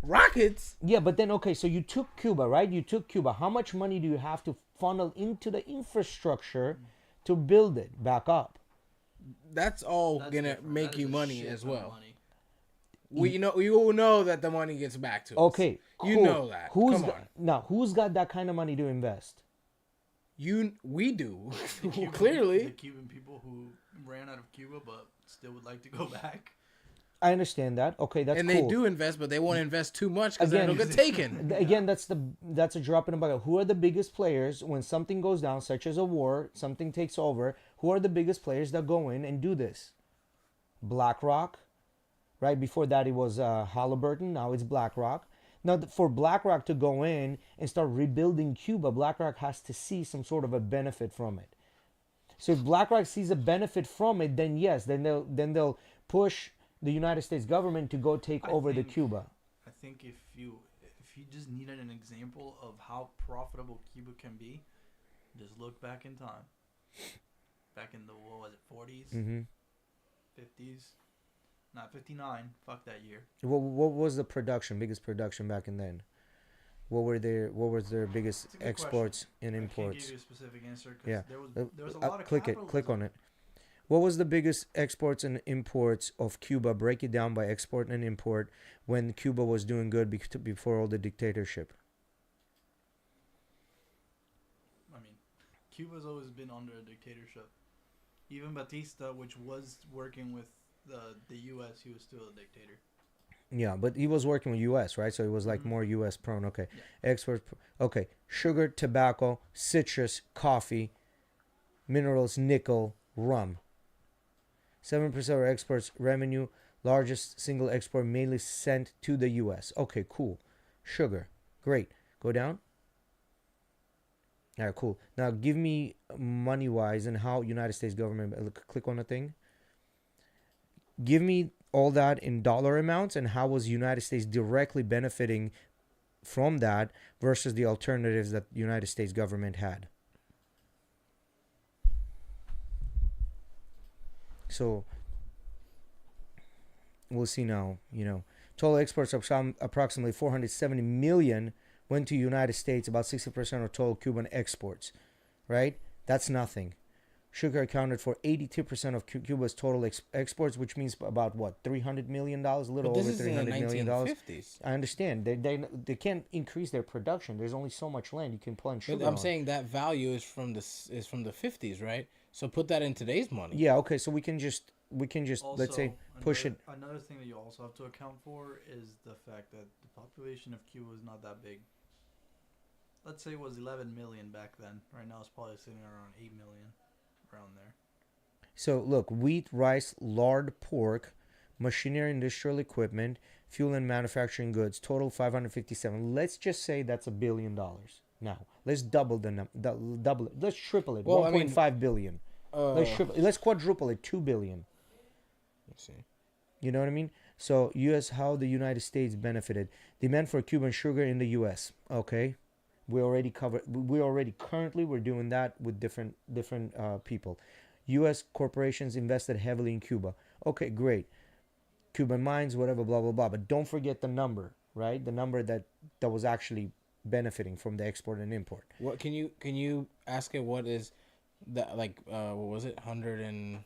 Rockets? Yeah, but then, okay, so you took Cuba, right? You took Cuba. How much money do you have to funnel into the infrastructure to build it back up? That's all That's going to different. make That is you a money shit as ton of well. money. We will know that the money gets back to us. Okay, cool. You know that. Come on. Now, who's got that kind of money to invest? We do. The Cuban, Clearly. the Cuban people who ran out of Cuba but still would like to go back. I understand that. Okay, that's And cool. they do invest, but they won't invest too much because then Again- it'll get taken. Again, that's a drop in the bucket. Who are the biggest players when something goes down, such as a war, something takes over? Who are the biggest players that go in and do this? BlackRock, right? Before that, it was Halliburton. Now it's BlackRock. Now, for BlackRock to go in and start rebuilding Cuba, BlackRock has to see some sort of a benefit from it. So if BlackRock sees a benefit from it, then yes, then they'll push the United States government to go take over the Cuba. I think if you just needed an example of how profitable Cuba can be, just look back in time. Back in the, what was it, 40s, Mm-hmm. 50s, not 59. Fuck that year. What was the biggest production back in then? What was their biggest That's a good exports and I can't imports? give you a specific answer because Yeah. there was a lot of Click on it. What was the biggest exports and imports of Cuba? Break it down by export and import when Cuba was doing good before all the dictatorship. I mean, Cuba's always been under a dictatorship. Even Batista, which was working with the U.S., he was still a dictator. Yeah, but he was working with U.S., right? So it was like more U.S. prone. Okay, Yeah. exports. Okay, sugar, tobacco, citrus, coffee, minerals, nickel, rum. 7% of our exports revenue, largest single export mainly sent to the U.S. Okay, cool. Sugar, great. Go down. All right, cool. Now give me money-wise and how United States government, click on the thing. Give me all that in dollar amounts and how was United States directly benefiting from that versus the alternatives that the United States government had. So we'll see now, total exports of approximately 470 million went to United States, about 60% of total Cuban exports, right? That's nothing. Sugar accounted for 82% of Cuba's total exports, which means about what, $300 million, a little over $300 million. 1950s. I understand. They can't increase their production. There's only so much land you can plant sugar But I'm on. saying that value is from the 50s, right? So put that in today's money. Yeah, okay, so we can just Also, let's say push it. Another thing that you also have to account for is the fact that the population of Cuba is not that big. Let's say it was 11 million back then. Right now it's probably sitting around 8 million, around there. So look, wheat, rice, lard, pork, machinery, industrial equipment, fuel and manufacturing goods, total 557. Let's just say that's $1 billion. Now, let's double double it. Let's triple it. Well, 1.5 billion. Let's quadruple it, 2 billion. Let's see. You know what I mean? So, how the United States benefited. Demand for Cuban sugar in the US. Okay. We're doing that with different people. US corporations invested heavily in Cuba. Okay, great. Cuban mines, whatever, blah blah blah. But don't forget the number, right? The number that was actually benefiting from the export and import. What can you ask it? What is that, like? What was it? 100 and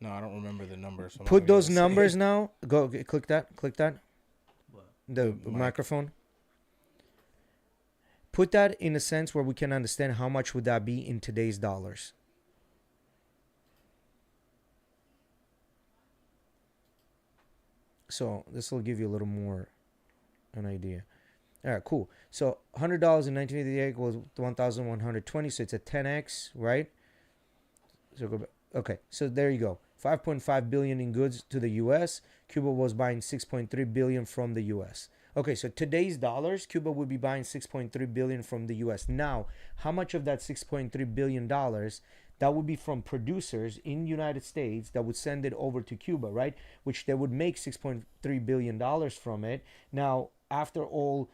no, I don't remember the number. So Put those numbers now. Go click that. What? The microphone. Put that in a sense where we can understand how much would that be in today's dollars. So this will give you a little more an idea. All right, cool. So $100 in 1988 was 1,120. So it's a 10x, right? So go back. Okay, so there you go. 5.5 billion in goods to the US. Cuba was buying 6.3 billion from the US. Okay, so today's dollars, Cuba would be buying 6.3 billion from the US. Now, how much of that 6.3 billion dollars that would be from producers in the United States that would send it over to Cuba, right? Which they would make 6.3 billion dollars from it. Now, after all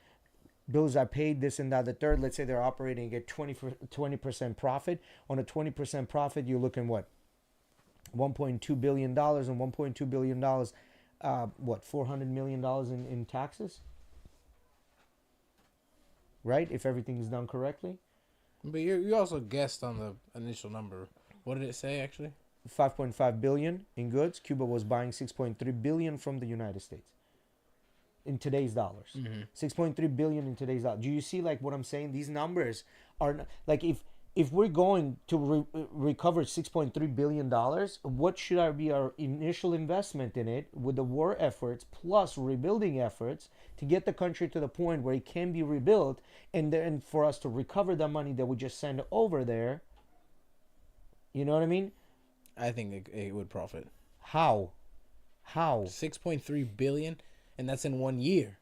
bills are paid, this and that, the third, let's say they're operating at 20% profit. On a 20% profit, you're looking what? $1.2 billion, and $1.2 billion, what, $400 million in taxes? Right? If everything is done correctly. But you also guessed on the initial number. What did it say actually? 5.5 billion in goods. Cuba was buying 6.3 billion from the United States in today's dollars. 6.3 billion in today's dollars. Do you see like what I'm saying? These numbers are like if we're going to recover 6.3 billion dollars, what should be our initial investment in it with the war efforts plus rebuilding efforts to get the country to the point where it can be rebuilt, and then for us to recover the money that we just send over there? You know what I mean? I think it would profit. How 6.3 billion, and that's in 1 year.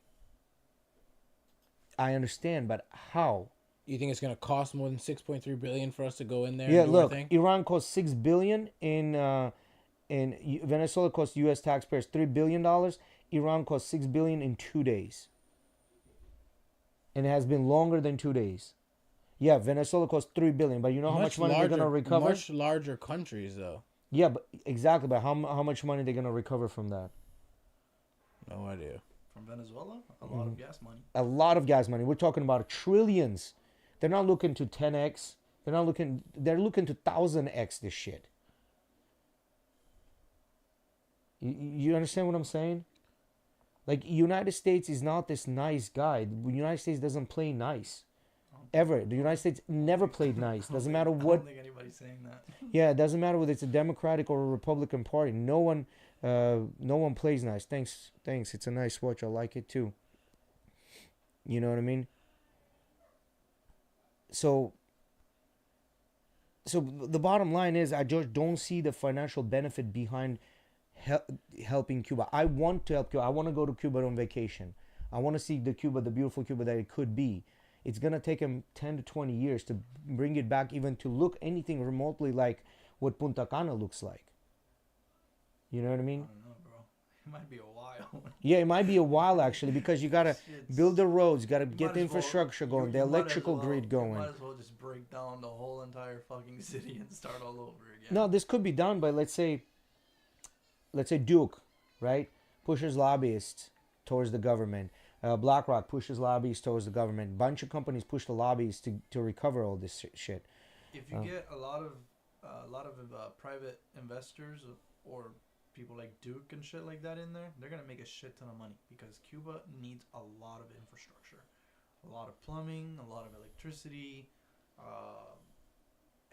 I understand, but how? You think it's gonna cost more than 6.3 billion for us to go in there? Yeah, and do our look, thing? Iran cost 6 billion in Venezuela cost U.S. taxpayers $3 billion. Iran cost 6 billion in 2 days, and it has been longer than 2 days. Yeah, Venezuela cost 3 billion, but you know how much money they're gonna recover? Much larger countries, though. Yeah, but exactly. But how much money they're gonna recover from that? No idea. From Venezuela, a lot of gas money. A lot of gas money. We're talking about trillions. They're not looking to 10x. They're looking to 1000x this shit. You understand what I'm saying? Like, United States is not this nice guy. The United States doesn't play nice. Ever. The United States never played nice. Doesn't matter I what. don't think anybody's saying that. Yeah, it doesn't matter whether it's a Democratic or a Republican Party. No one plays nice. Thanks. It's a nice watch. I like it too. You know what I mean? So the bottom line is, I just don't see the financial benefit behind helping Cuba. I want to help Cuba. I want to go to Cuba on vacation. I want to see the beautiful Cuba that it could be. It's going to take them 10 to 20 years to bring it back, even to look anything remotely like what Punta Cana looks like. You know what I mean? I don't know, bro. It might be a while. Yeah, it might be a while, actually, because you got to build the roads, you got to You get might the as well- infrastructure going, you the might as electrical well- grid going. You might as well just break down the whole entire fucking city and start all over again. No, this could be done by, let's say Duke, right? Pushes lobbyists towards the government. BlackRock pushes lobbyists towards the government. Bunch of companies push the lobbyists to recover all this shit. If you get a lot of private investors or people like Duke and shit like that in there, they're gonna make a shit ton of money because Cuba needs a lot of infrastructure, a lot of plumbing, a lot of electricity,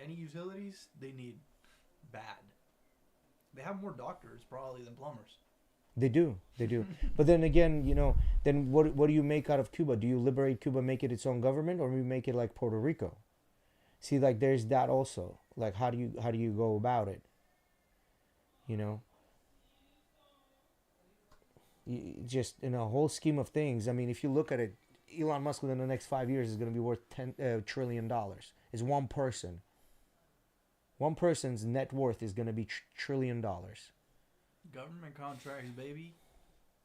any utilities they need bad. They have more doctors probably than plumbers. They do. But then again, then what do you make out of Cuba? Do you liberate Cuba, make it its own government, or we make it like Puerto Rico? See, like, there's that also. Like, how do you go about it? Just in a whole scheme of things, I mean, if you look at it, Elon Musk within the next 5 years is going to be worth $10 trillion. It's one person. One person's net worth is going to be $1 trillion. Government contracts, baby.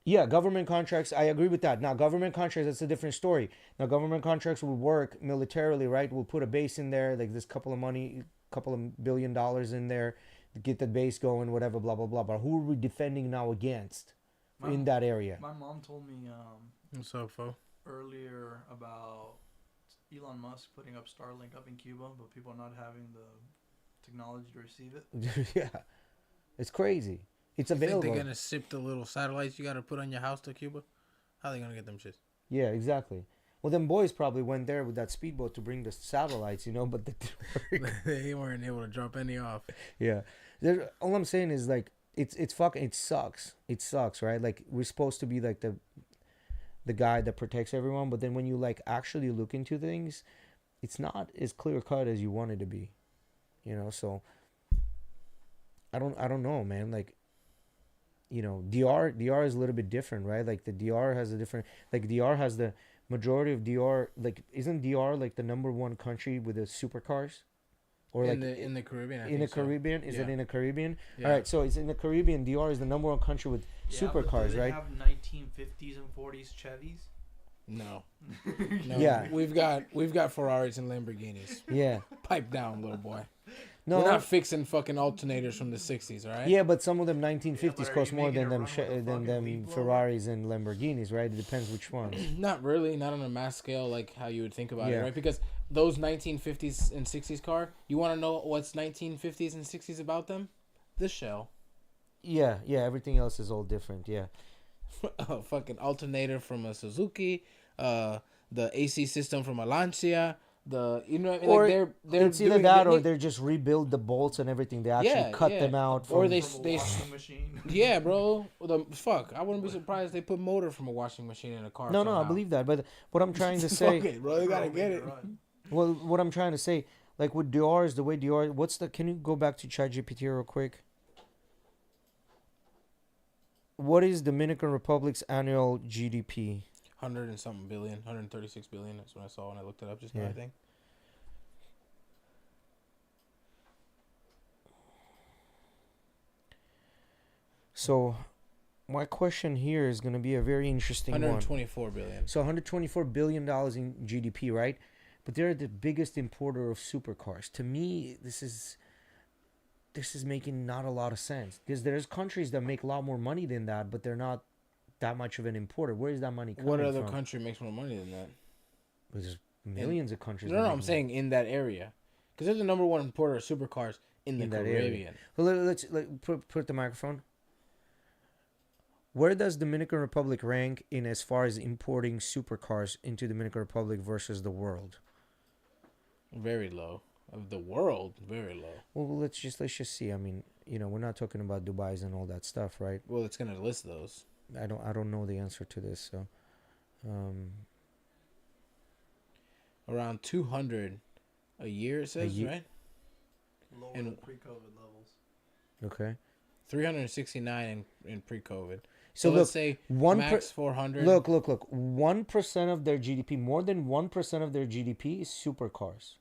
Yeah, government contracts, I agree with that. Now, government contracts, that's a different story. Now, government contracts will work militarily, right? We'll put a base in there, like this couple of $1 billion in there, to get the base going, whatever, blah, blah, blah. But who are we defending now against in that area? My mom told me What's up, fo? earlier about Elon Musk putting up Starlink up in Cuba, but people not having the technology to receive it. Yeah, it's crazy. It's available. Think they're gonna ship the little satellites you gotta put on your house to Cuba? How are they gonna get them shits? Yeah, exactly. Well, them boys probably went there with that speedboat to bring the satellites, but They weren't able to drop any off. yeah. All I'm saying is, like, it's fucking, it sucks. It sucks, right? Like, we're supposed to be like the guy that protects everyone, but then when you like actually look into things, it's not as clear cut as you want it to be. So I don't know, man. Like, DR is a little bit different, right? Like the DR has a different, like DR has the majority of DR, like isn't DR like the number one country with the supercars, or like in the Caribbean, I in the think so. Caribbean? Is it Yeah. in the Caribbean? Yeah. All right, so it's in the Caribbean. DR is the number one country with Yeah, but do supercars, they right? have 1950s and 40s Chevys? No. No. Yeah. We've got Ferraris and Lamborghinis. Yeah. Pipe down, little boy. No. We're not fixing fucking alternators from the 60s, all right? Yeah, but some of them 1950s Yeah, but are cost you more making than a them run with a than fucking them leaf blower? Ferraris and Lamborghinis, right? It depends which ones. Not really, not on a mass scale like how you would think about Yeah. it, right? Because those 1950s and 60s car, you want to know what's 1950s and 60s about them? The shell. Yeah, everything else is all different. Yeah. A fucking alternator from a Suzuki, the AC system from a Lancia, you know what I mean? Or like they're it's either doing that or they they just rebuild the bolts and everything. They actually cut them out. Or From, they From a they washing machine. yeah, bro. I wouldn't be surprised they put motor from a washing machine in a car. no, I somehow. believe that. But what I'm trying to say, Fuck it, bro. They gotta get it. well, what I'm trying to say, like with DRs, the way DR, can you go back to ChatGPT real quick? What is Dominican Republic's annual GDP? 100 and something billion, 136 billion. That's what I saw when I looked it up just now. Yeah. I think. So, my question here is going to be a very interesting one. 124 billion. So, $124 billion in GDP, right? But they're the biggest importer of supercars. To me, this is making not a lot of sense because there's countries that make a lot more money than that, but they're not that much of an importer. Where is that money coming What from? other country makes more money than that? There's millions of countries. No, that no, make I'm more. saying in that area, because they're the number one importer of supercars in the In that area. Caribbean. Well, let's put the microphone. Where does Dominican Republic rank in as far as importing supercars into Dominican Republic versus the world? Very low. Of the world, very low. Well, let's just see. I mean, we're not talking about Dubai's and all that stuff, right? Well, it's gonna list those. I don't know the answer to this, so Around 200 a year, it says, year? right? Lower And- than pre-COVID levels. okay. 369 in pre-COVID. So let's look, say one max 400. Look. 1% of their GDP, more than 1% of their GDP is supercars.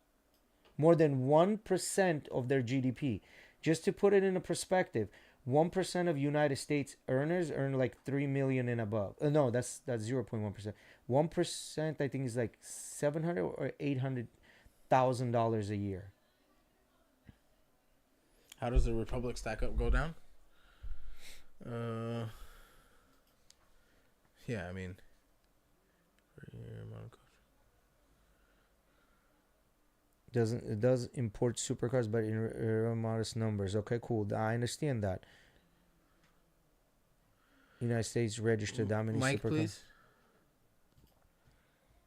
More than 1% of their GDP. Just to put it in a perspective, 1% of United States earners earn like 3 million and above. No, that's 0.1%. 1% I think is like $700 or $800,000 a year. How does the Republic stack up? Go down? Yeah, I mean, It does import supercars, but in modest numbers. Okay, cool. I understand that. United States registered that many Mike, supercars. please.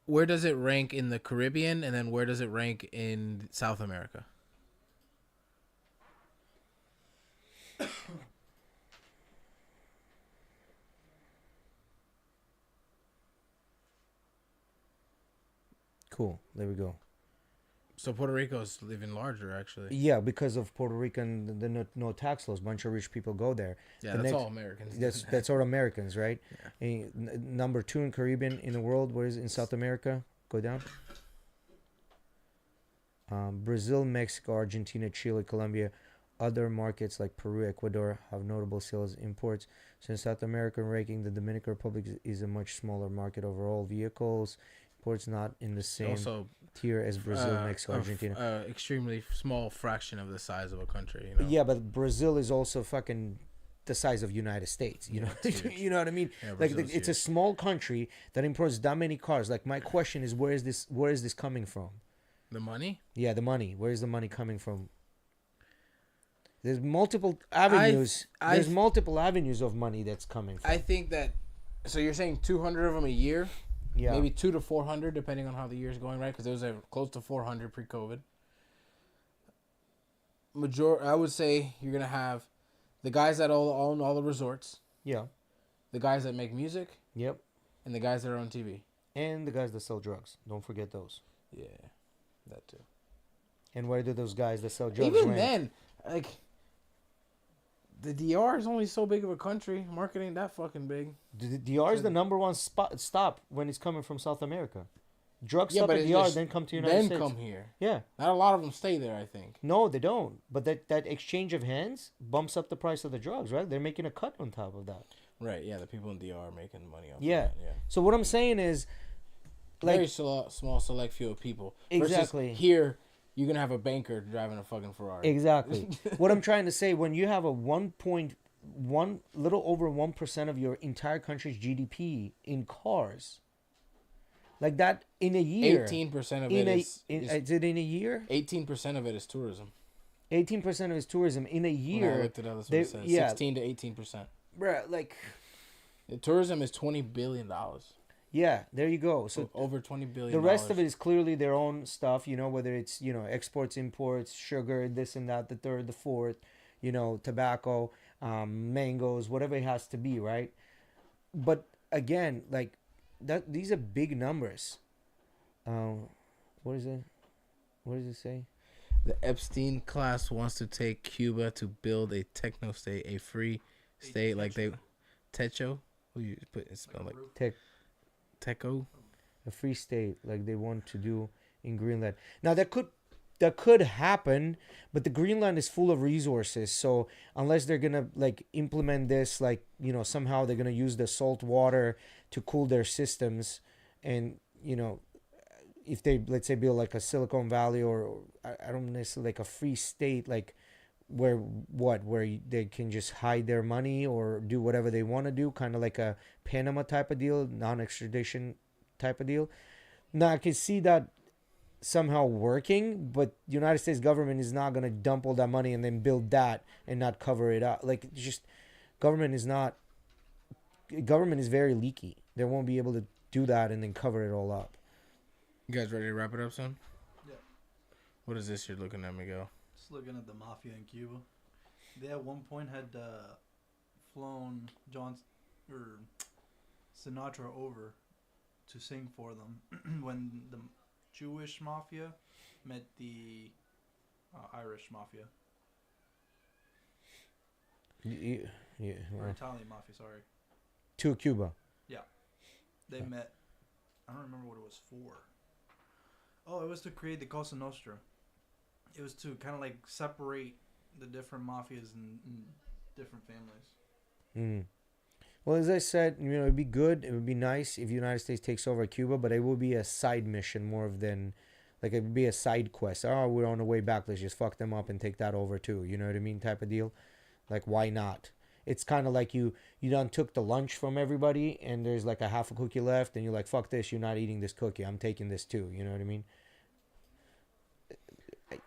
Where does it rank in the Caribbean, and then where does it rank in South America? Cool. There we go. So Puerto Rico's even larger, actually. Yeah, because of Puerto Rican the no tax laws, bunch of rich people go there. Yeah, The that's next- all Americans. That's all Americans, right? Yeah. Number 2 in Caribbean in the world. What is it in South America? Go down. Brazil, Mexico, Argentina, Chile, Colombia, other markets like Peru, Ecuador have notable sales imports. So in South American ranking, the Dominican Republic is a much smaller market overall. Vehicles imports not in the same Also, tier as Brazil, Mexico, Argentina. extremely small fraction of the size of a country. You know? Yeah, but Brazil is also fucking the size of United States. You Yeah, know, it's huge. you know what I mean? Yeah, Like Brazil's it's a huge. small country that imports that many cars. Like my question is, where is this coming from? The money. Yeah, the money. Where is the money coming from? There's multiple avenues. There's multiple avenues of money that's coming from. I think that. So you're saying 200 of them a year? Yeah. Maybe 200 to 400, depending on how the year's going, right? Because there was close to 400 pre-COVID. I would say you're gonna have the guys that own all the resorts, Yeah. the guys that make music, Yep. and the guys that are on TV. And the guys that sell drugs. Don't forget those. Yeah, that too. And where do those guys that sell drugs Even rank? then, like, The DR is only so big of a country. Market ain't that fucking big. The DR is the number one stop when it's coming from South America. Drugs Yeah, stop but at it's DR, just then come to United then States. come here. Yeah. Not a lot of them stay there, I think. No, they don't. But that exchange of hands bumps up the price of the drugs, right? They're making a cut on top of that. Right, yeah, the people in DR are making money off Yeah. of that, yeah. So what I'm saying is, like, Very small select few of people. Exactly. Versus here, you're going to have a banker driving a fucking Ferrari. exactly. What I'm trying to say, when you have a 1.1, little over 1% of your entire country's GDP in cars, like that in a year. 18% of in it a, is... is it in a year? 18% of it is tourism. 18% of his tourism in a When I year. looked it up, that's what it says. yeah. 16 to 18%. Bruh, like, The tourism is $20 billion. yeah, there you go. So over $20 billion. the rest of it is clearly their own stuff, whether it's, exports, imports, sugar, this and that, the third, the fourth, tobacco, mangoes, whatever it has to be, right? But again, like, these are big numbers. What is it? What does it say? The Epstein class wants to take Cuba to build a techno state, a free state like they... Techo? Who you put it spelled like Techo? A free state like they want to do in Greenland. Now that could happen, but the Greenland is full of resources. So unless they're gonna like implement this, like somehow they're gonna use the salt water to cool their systems, and if they, let's say, build like a Silicon Valley or I don't necessarily like a free state, like where they can just hide their money or do whatever they want to do, kind of like a Panama type of deal, non-extradition type of deal. Now I can see that somehow working, but the United States government is not going to dump all that money and then build that and not cover it up. Like, just government is very leaky. They won't be able to do that and then cover it all up. You guys ready to wrap it up, son? Yeah. What is this you're looking at, Miguel? Just looking at the mafia in Cuba. They at one point had flown Sinatra over to sing for them when the Jewish mafia met the Irish mafia. Yeah. Or Italian mafia, sorry. To Cuba. They met. I don't remember what it was for. Oh, it was to create the Cosa Nostra. It was to kind of like separate the different mafias and different families. Well, as I said, it'd be good. It would be nice if the United States takes over Cuba, but it will be a side mission more than, like, it would be a side quest. Oh, we're on the way back. Let's just fuck them up and take that over too. You know what I mean? Type of deal. Like, why not? It's kind of like you done took the lunch from everybody and there's like a half a cookie left and you're like, fuck this, you're not eating this cookie. I'm taking this too. You know what I mean?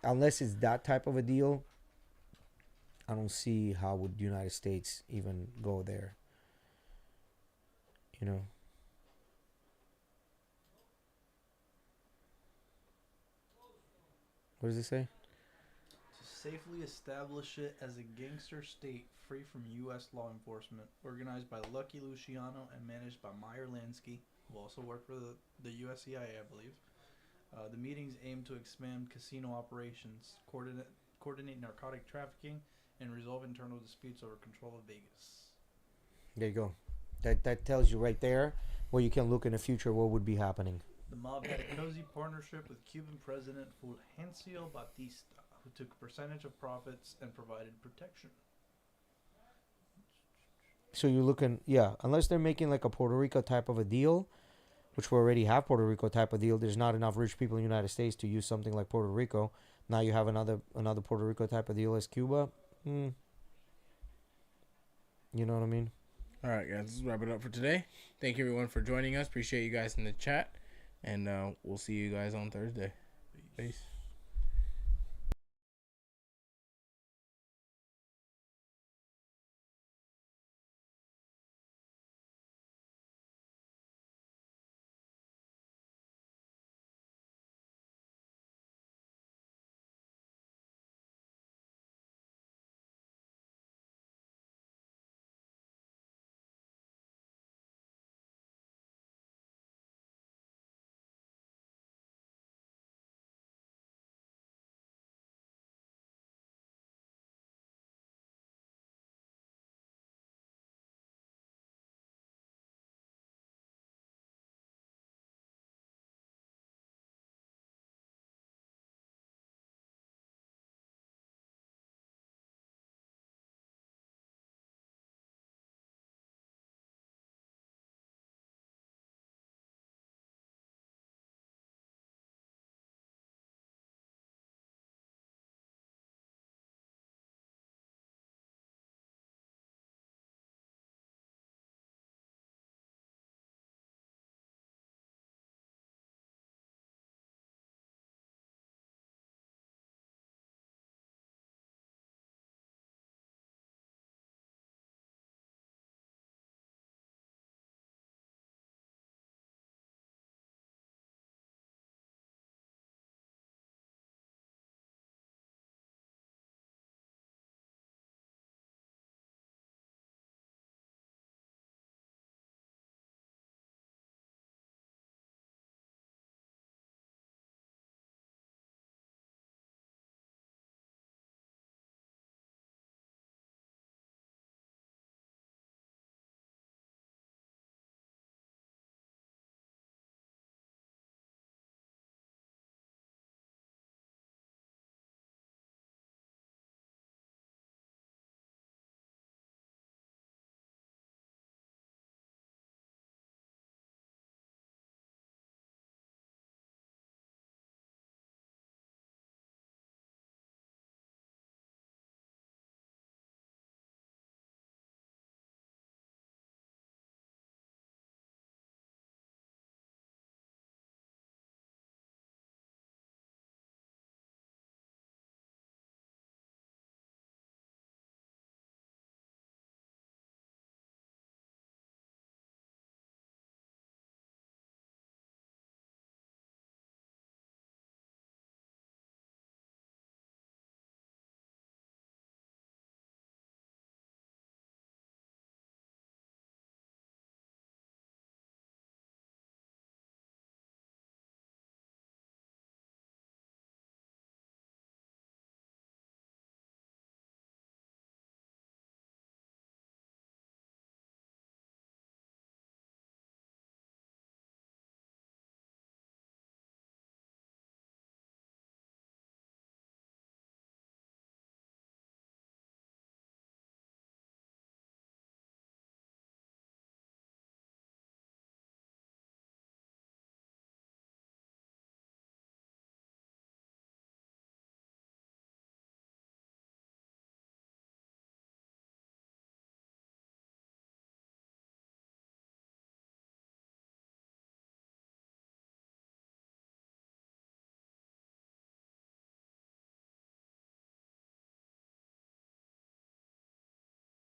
Unless it's that type of a deal, I don't see how would the United States even go there. What does it say? To safely establish it as a gangster state free from U.S. law enforcement, organized by Lucky Luciano and managed by Meyer Lansky, who also worked for the U.S. CIA, I believe. The meetings aim to expand casino operations, coordinate narcotic trafficking, and resolve internal disputes over control of Vegas. There you go. That tells you right there where you can look in the future what would be happening. The mob had a cozy partnership with Cuban President Fulgencio Batista, who took a percentage of profits and provided protection. So you're looking, unless they're making like a Puerto Rico type of a deal, which we already have Puerto Rico type of deal. There's not enough rich people in the United States to use something like Puerto Rico. Now you have another Puerto Rico type of deal as Cuba. You know what I mean? All right, guys, let's wrap it up for today. Thank you, everyone, for joining us. Appreciate you guys in the chat. And we'll see you guys on Thursday. Peace.